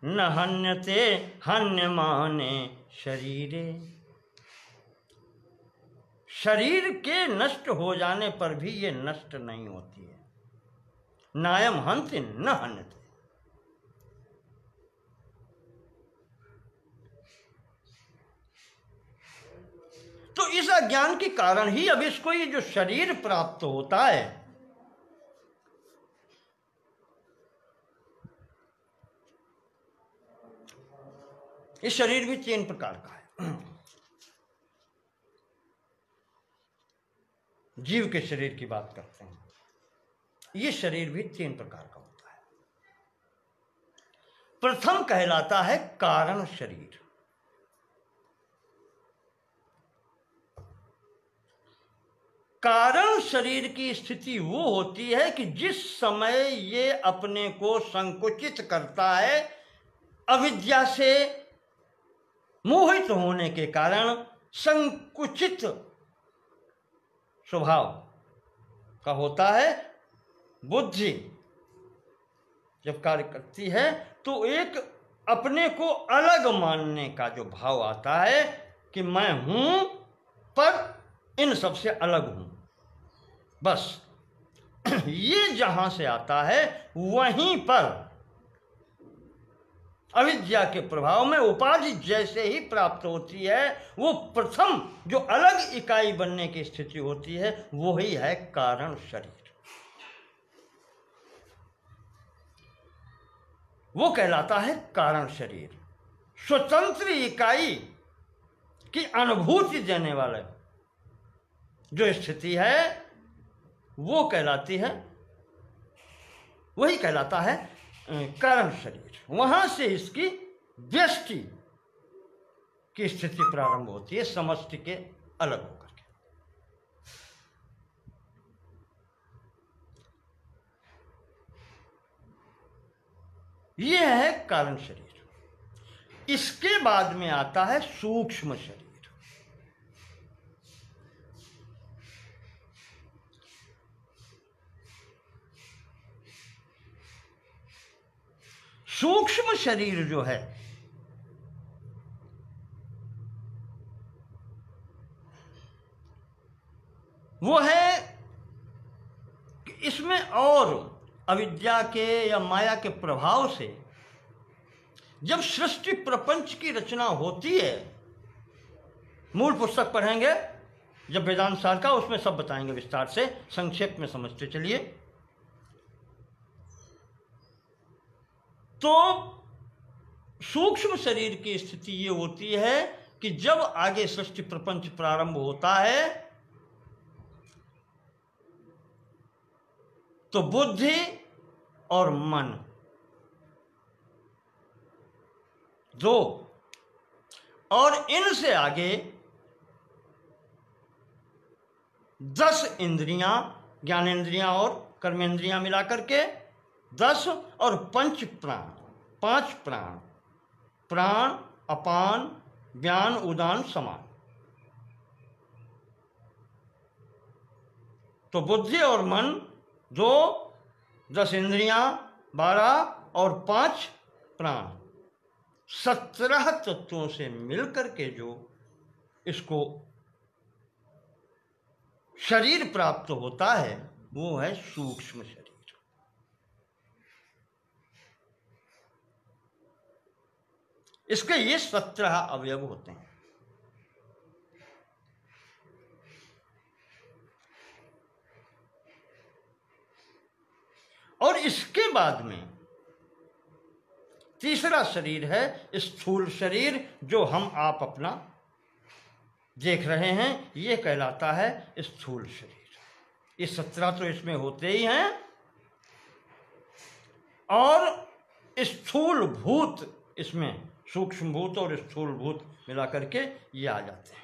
न हन्यते हन्यमाने शरीरे। शरीर के नष्ट हो जाने पर भी ये नष्ट नहीं होती है। नायम हन्ति न हन्यते। तो इस अज्ञान के कारण ही अब इसको ये जो शरीर प्राप्त होता है, इस शरीर भी 3 प्रकार का है। जीव के शरीर की बात करते हैं, ये शरीर भी 3 प्रकार का होता है। प्रथम कहलाता है कारण शरीर। कारण शरीर की स्थिति वो होती है कि जिस समय ये अपने को संकुचित करता है, अविद्या से मोहित होने के कारण संकुचित स्वभाव का होता है। बुद्धि जब कार्य करती है तो एक अपने को अलग मानने का जो भाव आता है कि मैं हूं पर इन सबसे अलग हूं, बस ये जहां से आता है वहीं पर अविद्या के प्रभाव में उपाधि जैसे ही प्राप्त होती है, वो प्रथम जो अलग इकाई बनने की स्थिति होती है वो ही है कारण शरीर। वो कहलाता है कारण शरीर। स्वतंत्र इकाई की अनुभूति देने वाले जो स्थिति है वो कहलाती है, वही कहलाता है कारण शरीर। वहां से इसकी व्यष्टि की स्थिति प्रारंभ होती है, समष्टि के अलग होकर के। यह है कारण शरीर। इसके बाद में आता है सूक्ष्म शरीर। सूक्ष्म शरीर जो है वो है कि इसमें और अविद्या के या माया के प्रभाव से जब सृष्टि प्रपंच की रचना होती है, मूल पुस्तक पढ़ेंगे जब वेदांत सार का, उसमें सब बताएंगे विस्तार से, संक्षेप में समझते चलिए। तो सूक्ष्म शरीर की स्थिति ये होती है कि जब आगे सृष्टि प्रपंच प्रारंभ होता है तो बुद्धि और मन दो, और इनसे आगे 10 इंद्रियां, ज्ञानेंद्रियां और कर्मेंद्रियां मिलाकर के 10 और पंच प्राण, 5 प्राण, प्राण अपान व्यान उदान समान। तो बुद्धि और मन 2, 10 इंद्रियां 12 और 5 प्राण, 17 तत्वों से मिलकर के जो इसको शरीर प्राप्त होता है वो है सूक्ष्म शरीर। इसके ये 17 अवयव होते हैं। और इसके बाद में तीसरा शरीर है स्थूल शरीर, जो हम आप अपना देख रहे हैं, ये कहलाता है स्थूल शरीर। ये 17 तो इसमें होते ही हैं, और स्थूल भूत, इसमें सूक्ष्म भूत और स्थूल भूत मिला करके ये आ जाते हैं।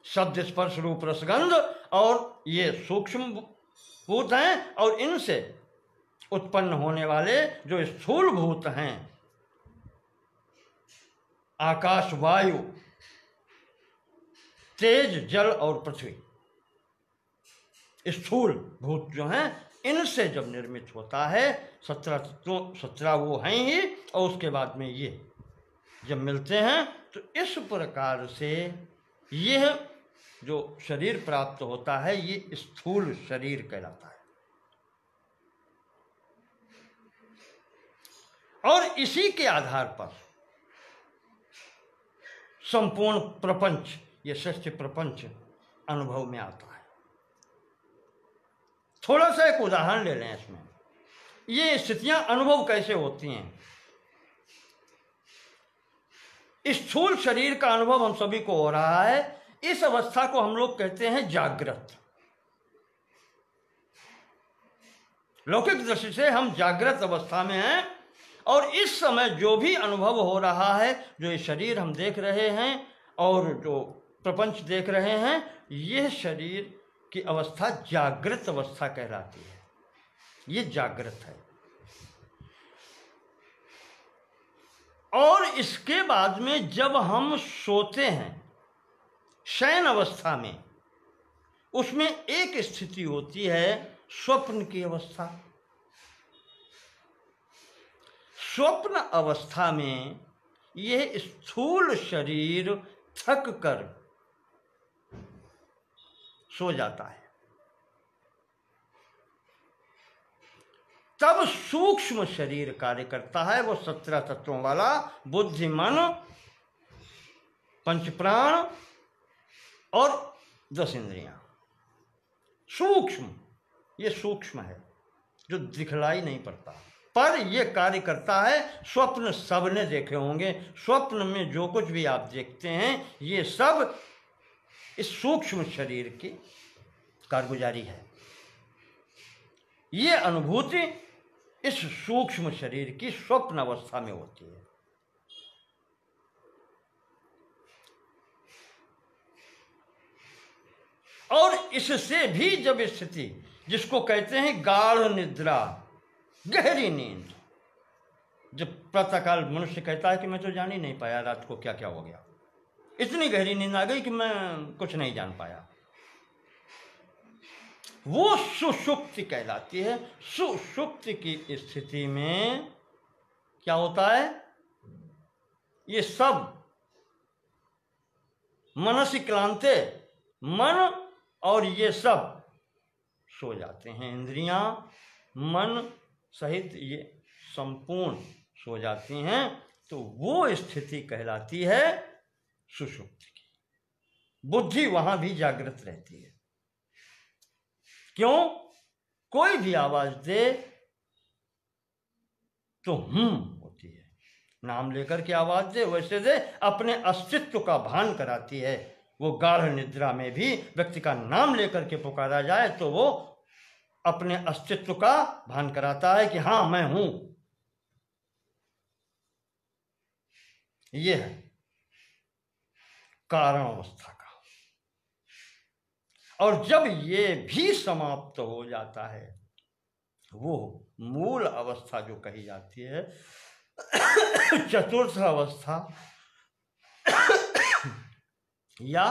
शब्द स्पर्श रूप रसगंध, और ये सूक्ष्म भूत हैं, और इनसे उत्पन्न होने वाले जो स्थूल भूत हैं, आकाश, वायु, तेज, जल और पृथ्वी, स्थूल भूत जो हैं, इनसे जब निर्मित होता है 17 वो हैं ही, और उसके बाद में ये जब मिलते हैं, तो इस प्रकार से यह जो शरीर प्राप्त होता है, ये स्थूल शरीर कहलाता है। और इसी के आधार पर संपूर्ण प्रपंच, ये सृष्टि प्रपंच अनुभव में आता है। थोड़ा सा एक उदाहरण ले लें इसमें, ये स्थितियां अनुभव कैसे होती हैं। स्थूल शरीर का अनुभव हम सभी को हो रहा है। इस अवस्था को हम लोग कहते हैं जागृत। लौकिक दृष्टि से हम जागृत अवस्था में हैं, और इस समय जो भी अनुभव हो रहा है, जो ये शरीर हम देख रहे हैं और जो प्रपंच देख रहे हैं, यह शरीर की अवस्था जागृत अवस्था कहलाती है। ये जागृत है। और इसके बाद में जब हम सोते हैं शयन अवस्था में, उसमें एक स्थिति होती है स्वप्न की अवस्था। स्वप्न अवस्था में यह स्थूल शरीर थक कर सो जाता है। तब सूक्ष्म शरीर कार्य करता है, वो 17 तत्वों वाला बुद्धि, मन, पंचप्राण और 10 इंद्रियां। सूक्ष्म, ये सूक्ष्म है, जो दिखलाई नहीं पड़ता, पर ये कार्य करता है। स्वप्न सबने देखे होंगे। स्वप्न में जो कुछ भी आप देखते हैं, ये सब इस सूक्ष्म शरीर की कारगुजारी है। ये अनुभूति इस सूक्ष्म शरीर की स्वप्न अवस्था में होती है। और इससे भी जब स्थिति, जिसको कहते हैं गाढ़ निद्रा, गहरी नींद, जब प्रातःकाल मनुष्य कहता है कि मैं तो जान ही नहीं पाया रात को क्या क्या हो गया, इतनी गहरी नींद आ गई कि मैं कुछ नहीं जान पाया, वो सुषुप्ति कहलाती है। सुषुप्ति की स्थिति में क्या होता है, ये सब मनसि क्लांते, मन और ये सब सो जाते हैं। इंद्रियां, मन सहित ये संपूर्ण सो जाती हैं। तो वो स्थिति कहलाती है सुषुप्ति की। बुद्धि वहां भी जागृत रहती है। क्यों? कोई भी आवाज दे तो होती है। नाम लेकर के आवाज दे, वैसे दे, अपने अस्तित्व का भान कराती है। वो गाढ़ निद्रा में भी व्यक्ति का नाम लेकर के पुकारा जाए तो वो अपने अस्तित्व का भान कराता है कि हाँ मैं हूं। ये है कारण अवस्था का। और जब ये भी समाप्त हो जाता है, वो मूल अवस्था जो कही जाती है, चतुर्थ अवस्था या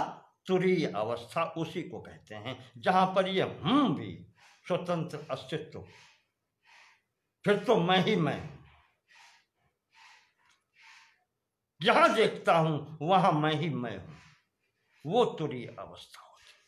तुरीय अवस्था, उसी को कहते हैं, जहां पर ये भी स्वतंत्र अस्तित्व, फिर तो मैं ही मैं हूं, जहां देखता हूं वहां मैं ही मैं हूं, वो तुरीय अवस्था होती है।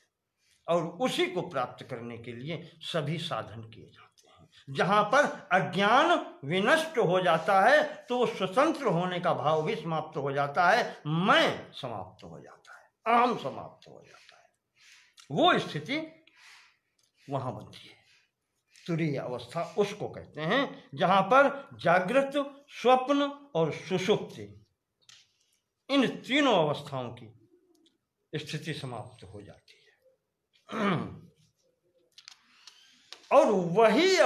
और उसी को प्राप्त करने के लिए सभी साधन किए जाते हैं। जहां पर अज्ञान विनष्ट हो जाता है तो स्वतंत्र होने का भाव भी समाप्त हो जाता है, मैं समाप्त हो जाता है, अहम समाप्त हो जाता है। वो स्थिति वहां बनती है। तुरीय अवस्था उसको कहते हैं जहां पर जागृत, स्वप्न और सुषुप्ति इन तीनों अवस्थाओं की स्थिति समाप्त हो जाती है। और वही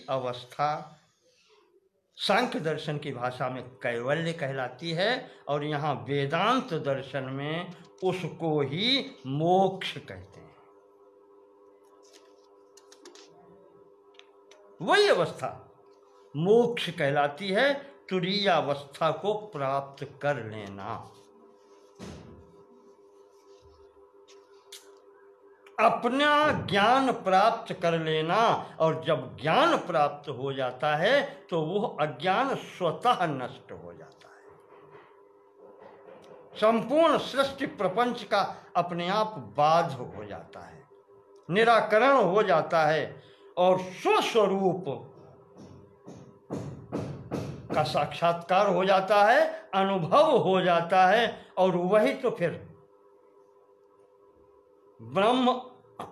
अवस्था सांख्य दर्शन की भाषा में कैवल्य कहलाती है और यहाँ वेदांत दर्शन में उसको ही मोक्ष कहते हैं। वही अवस्था मोक्ष कहलाती है, तुरीय अवस्था को प्राप्त कर लेना। अपना ज्ञान प्राप्त कर लेना, और जब ज्ञान प्राप्त हो जाता है तो वह अज्ञान स्वतः नष्ट हो जाता है। संपूर्ण सृष्टि प्रपंच का अपने आप बाध हो जाता है, निराकरण हो जाता है और स्वस्वरूप का साक्षात्कार हो जाता है, अनुभव हो जाता है। और वही तो फिर ब्रह्म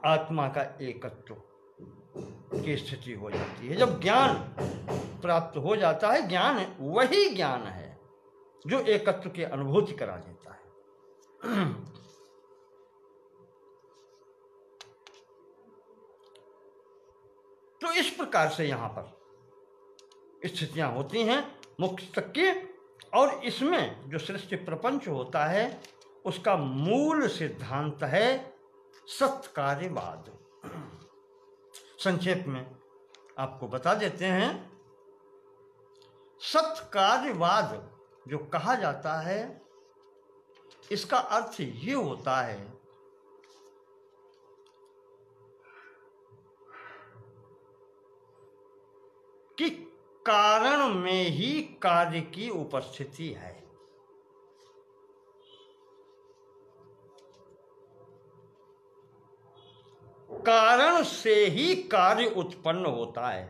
आत्मा का एकत्व की स्थिति हो जाती है। जब ज्ञान प्राप्त हो जाता है, ज्ञान वही ज्ञान है जो एकत्व की अनुभूति करा देता है। तो इस प्रकार से यहां पर स्थितियां होती हैं मोक्ष तक की। और इसमें जो सृष्टि प्रपंच होता है उसका मूल सिद्धांत है सत्कार्यवाद। संक्षेप में आपको बता देते हैं, सत्कार्यवाद जो कहा जाता है इसका अर्थ ये होता है कि कारण में ही कार्य की उपस्थिति है। कारण से ही कार्य उत्पन्न होता है।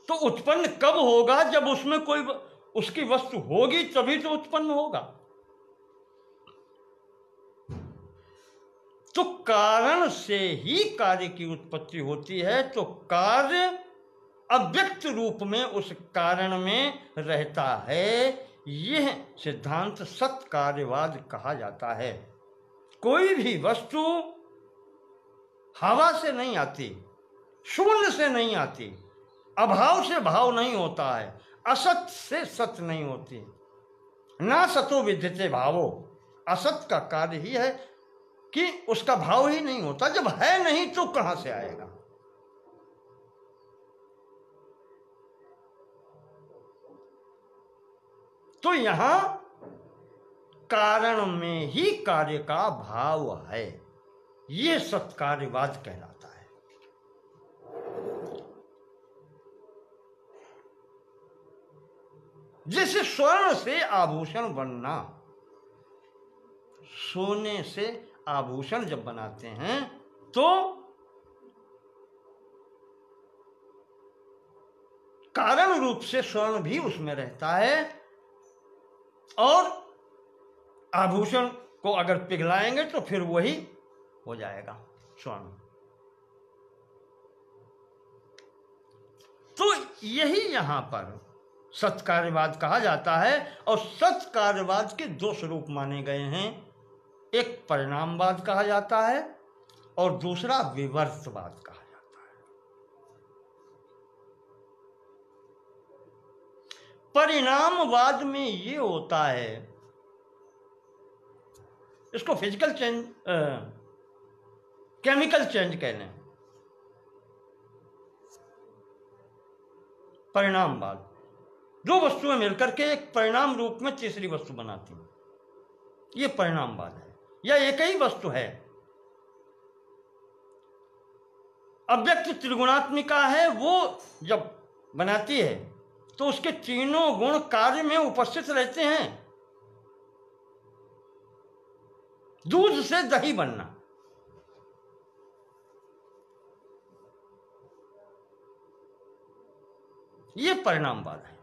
तो उत्पन्न कब होगा? जब उसमें कोई उसकी वस्तु होगी तभी तो उत्पन्न होगा। तो कारण से ही कार्य की उत्पत्ति होती है। तो कार्य अव्यक्त रूप में उस कारण में रहता है। यह सिद्धांत सत्कार्यवाद कहा जाता है। कोई भी वस्तु हवा से नहीं आती, शून्य से नहीं आती, अभाव से भाव नहीं होता है, असत से सत नहीं होती। ना सतो विद्यते भावो, असत का कार्य ही है कि उसका भाव ही नहीं होता। जब है नहीं तो कहां से आएगा? तो यहां कारण में ही कार्य का भाव है। यह सत्कार्यवाद कहलाता है। जैसे स्वर्ण से आभूषण बनना, सोने से आभूषण जब बनाते हैं तो कारण रूप से स्वर्ण भी उसमें रहता है, और आभूषण को अगर पिघलाएंगे तो फिर वही हो जाएगा स्वर्ण। तो यही यहां पर सत्कार्यवाद कहा जाता है। और सत्कार्यवाद के दो स्वरूप माने गए हैं। एक परिणामवाद कहा जाता है और दूसरा विवर्तवाद कहा जाता है। परिणामवाद में ये होता है, इसको फिजिकल चेंज, केमिकल चेंज कह लें। परिणामवाद, दो वस्तुएं मिलकर के एक परिणाम रूप में तीसरी वस्तु बनाती हैं, ये परिणामवाद है। या एक ही वस्तु है, अव्यक्त त्रिगुणात्मिका है, वो जब बनाती है तो उसके तीनों गुण कार्य में उपस्थित रहते हैं। दूध से दही बनना, यह परिणामवाद है।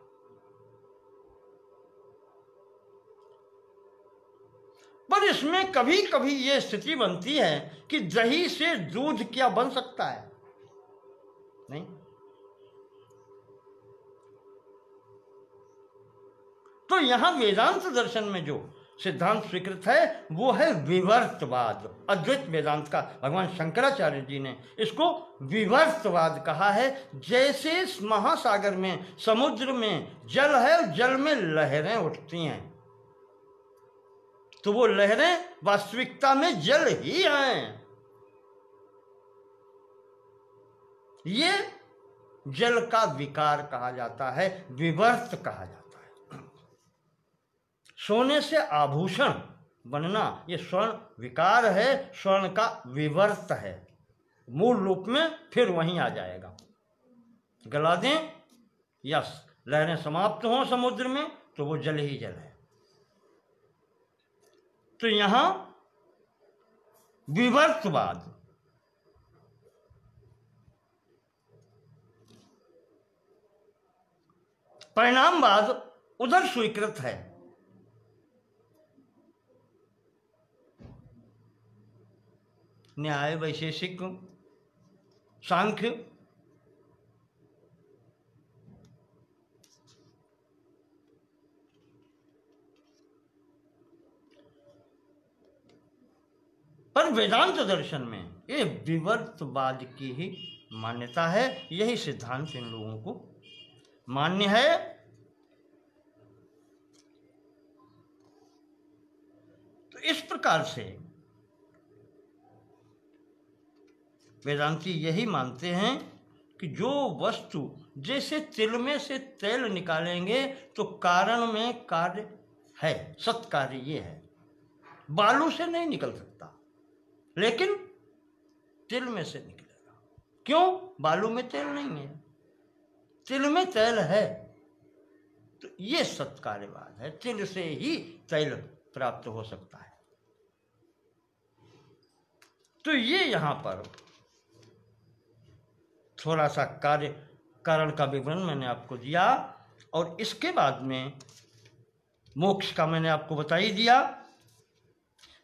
पर इसमें कभी कभी ये स्थिति बनती है कि दही से दूध क्या बन सकता है? नहीं। तो यहां वेदांत दर्शन में जो सिद्धांत स्वीकृत है वो है विवर्तवाद। अद्वैत वेदांत का भगवान शंकराचार्य जी ने इसको विवर्तवाद कहा है। जैसे महासागर में, समुद्र में जल है, जल में लहरें उठती हैं, तो वो लहरें वास्तविकता में जल ही हैं। ये जल का विकार कहा जाता है, विवर्त कहा जाता है। सोने से आभूषण बनना ये स्वर्ण विकार है, स्वर्ण का विवर्त है। मूल रूप में फिर वहीं आ जाएगा। गला दें या लहरें समाप्त हों समुद्र में तो वो जल ही जल है। तो यहां विवर्तवाद, परिणामवाद उधर स्वीकृत है। न्याय, वैशेषिक, सांख्य, पर वेदांत दर्शन में ये विवर्तवाद की ही मान्यता है। यही सिद्धांत इन लोगों को मान्य है। तो इस प्रकार से वेदांती यही मानते हैं कि जो वस्तु, जैसे तिल में से तेल निकालेंगे तो कारण में कार्य है, सत्कार्य ये है। बालू से नहीं निकल सकता, लेकिन तिल में से निकलेगा। क्यों? बालू में तेल नहीं है, तिल में तेल है। तो ये सत्कार्यवाद है। तिल से ही तेल प्राप्त हो सकता है। तो ये यहां पर थोड़ा सा कार्य कारण का विवरण मैंने आपको दिया, और इसके बाद में मोक्ष का मैंने आपको बता ही दिया।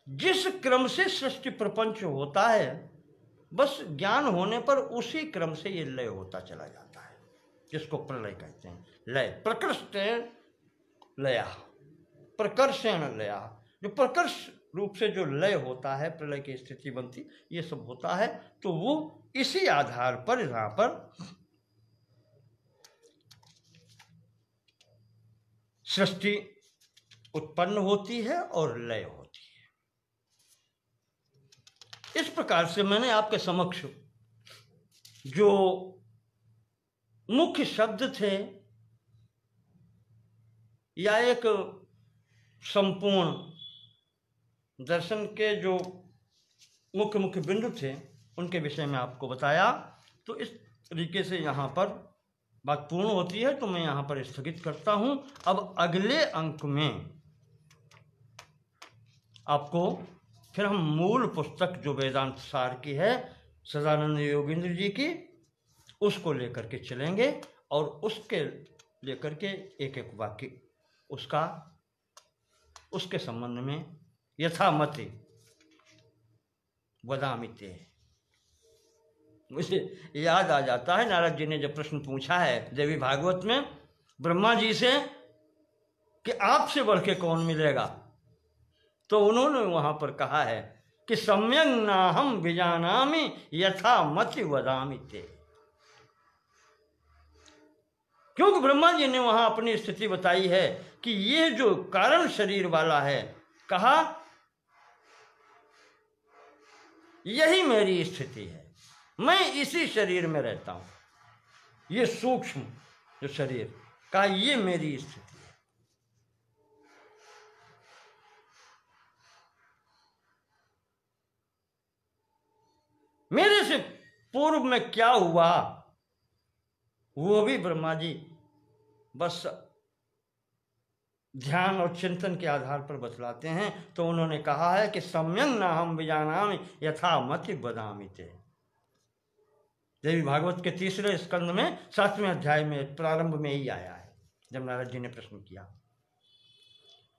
जिस क्रम से सृष्टि प्रपंच होता है, बस ज्ञान होने पर उसी क्रम से ये लय होता चला जाता है, जिसको प्रलय कहते हैं। लय, प्रकृष्ट लया, प्रकर्षण लया, जो प्रकर्ष रूप से जो लय होता है, प्रलय की स्थिति बनती, ये सब होता है। तो वो इसी आधार पर यहां पर सृष्टि उत्पन्न होती है और लय होती है। इस प्रकार से मैंने आपके समक्ष जो मुख्य शब्द थे या एक संपूर्ण दर्शन के जो मुख्य मुख्य बिंदु थे उनके विषय में आपको बताया। तो इस तरीके से यहाँ पर बात पूर्ण होती है। तो मैं यहाँ पर स्थगित करता हूँ। अब अगले अंक में आपको फिर हम मूल पुस्तक जो वेदांत सार की है सदानंद योगींद्र जी की, उसको लेकर के चलेंगे और उसके लेकर के एक एक वाक्य उसके संबंध में यथामति वदामिते। मुझे याद आ जाता है नारद जी ने जब प्रश्न पूछा है देवी भागवत में ब्रह्मा जी से कि आपसे बढ़ के कौन मिलेगा, तो उन्होंने वहां पर कहा है कि सम्यक नाहम विजानामि यथा मति वदामि ते। क्योंकि ब्रह्मा जी ने वहां अपनी स्थिति बताई है कि ये जो कारण शरीर वाला है, कहा यही मेरी स्थिति है, मैं इसी शरीर में रहता हूं। ये सूक्ष्म जो शरीर का, ये मेरी स्थिति है। मेरे से पूर्व में क्या हुआ वो भी ब्रह्मा जी बस ध्यान और चिंतन के आधार पर बतलाते हैं। तो उन्होंने कहा है कि सम्यक नाहम विजानामि यथा मति वदामि ते। देवी भागवत के 3 स्कंद में 7वें अध्याय में प्रारंभ में ही आया है, जब नारद जी ने प्रश्न किया।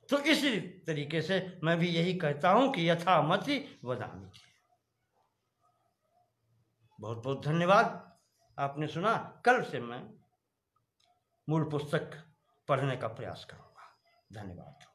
तो इसी तरीके से मैं भी यही कहता हूं कि यथामति वदामि। बहुत बहुत धन्यवाद। आपने सुना। कल से मैं मूल पुस्तक पढ़ने का प्रयास करूंगा। धन्यवाद।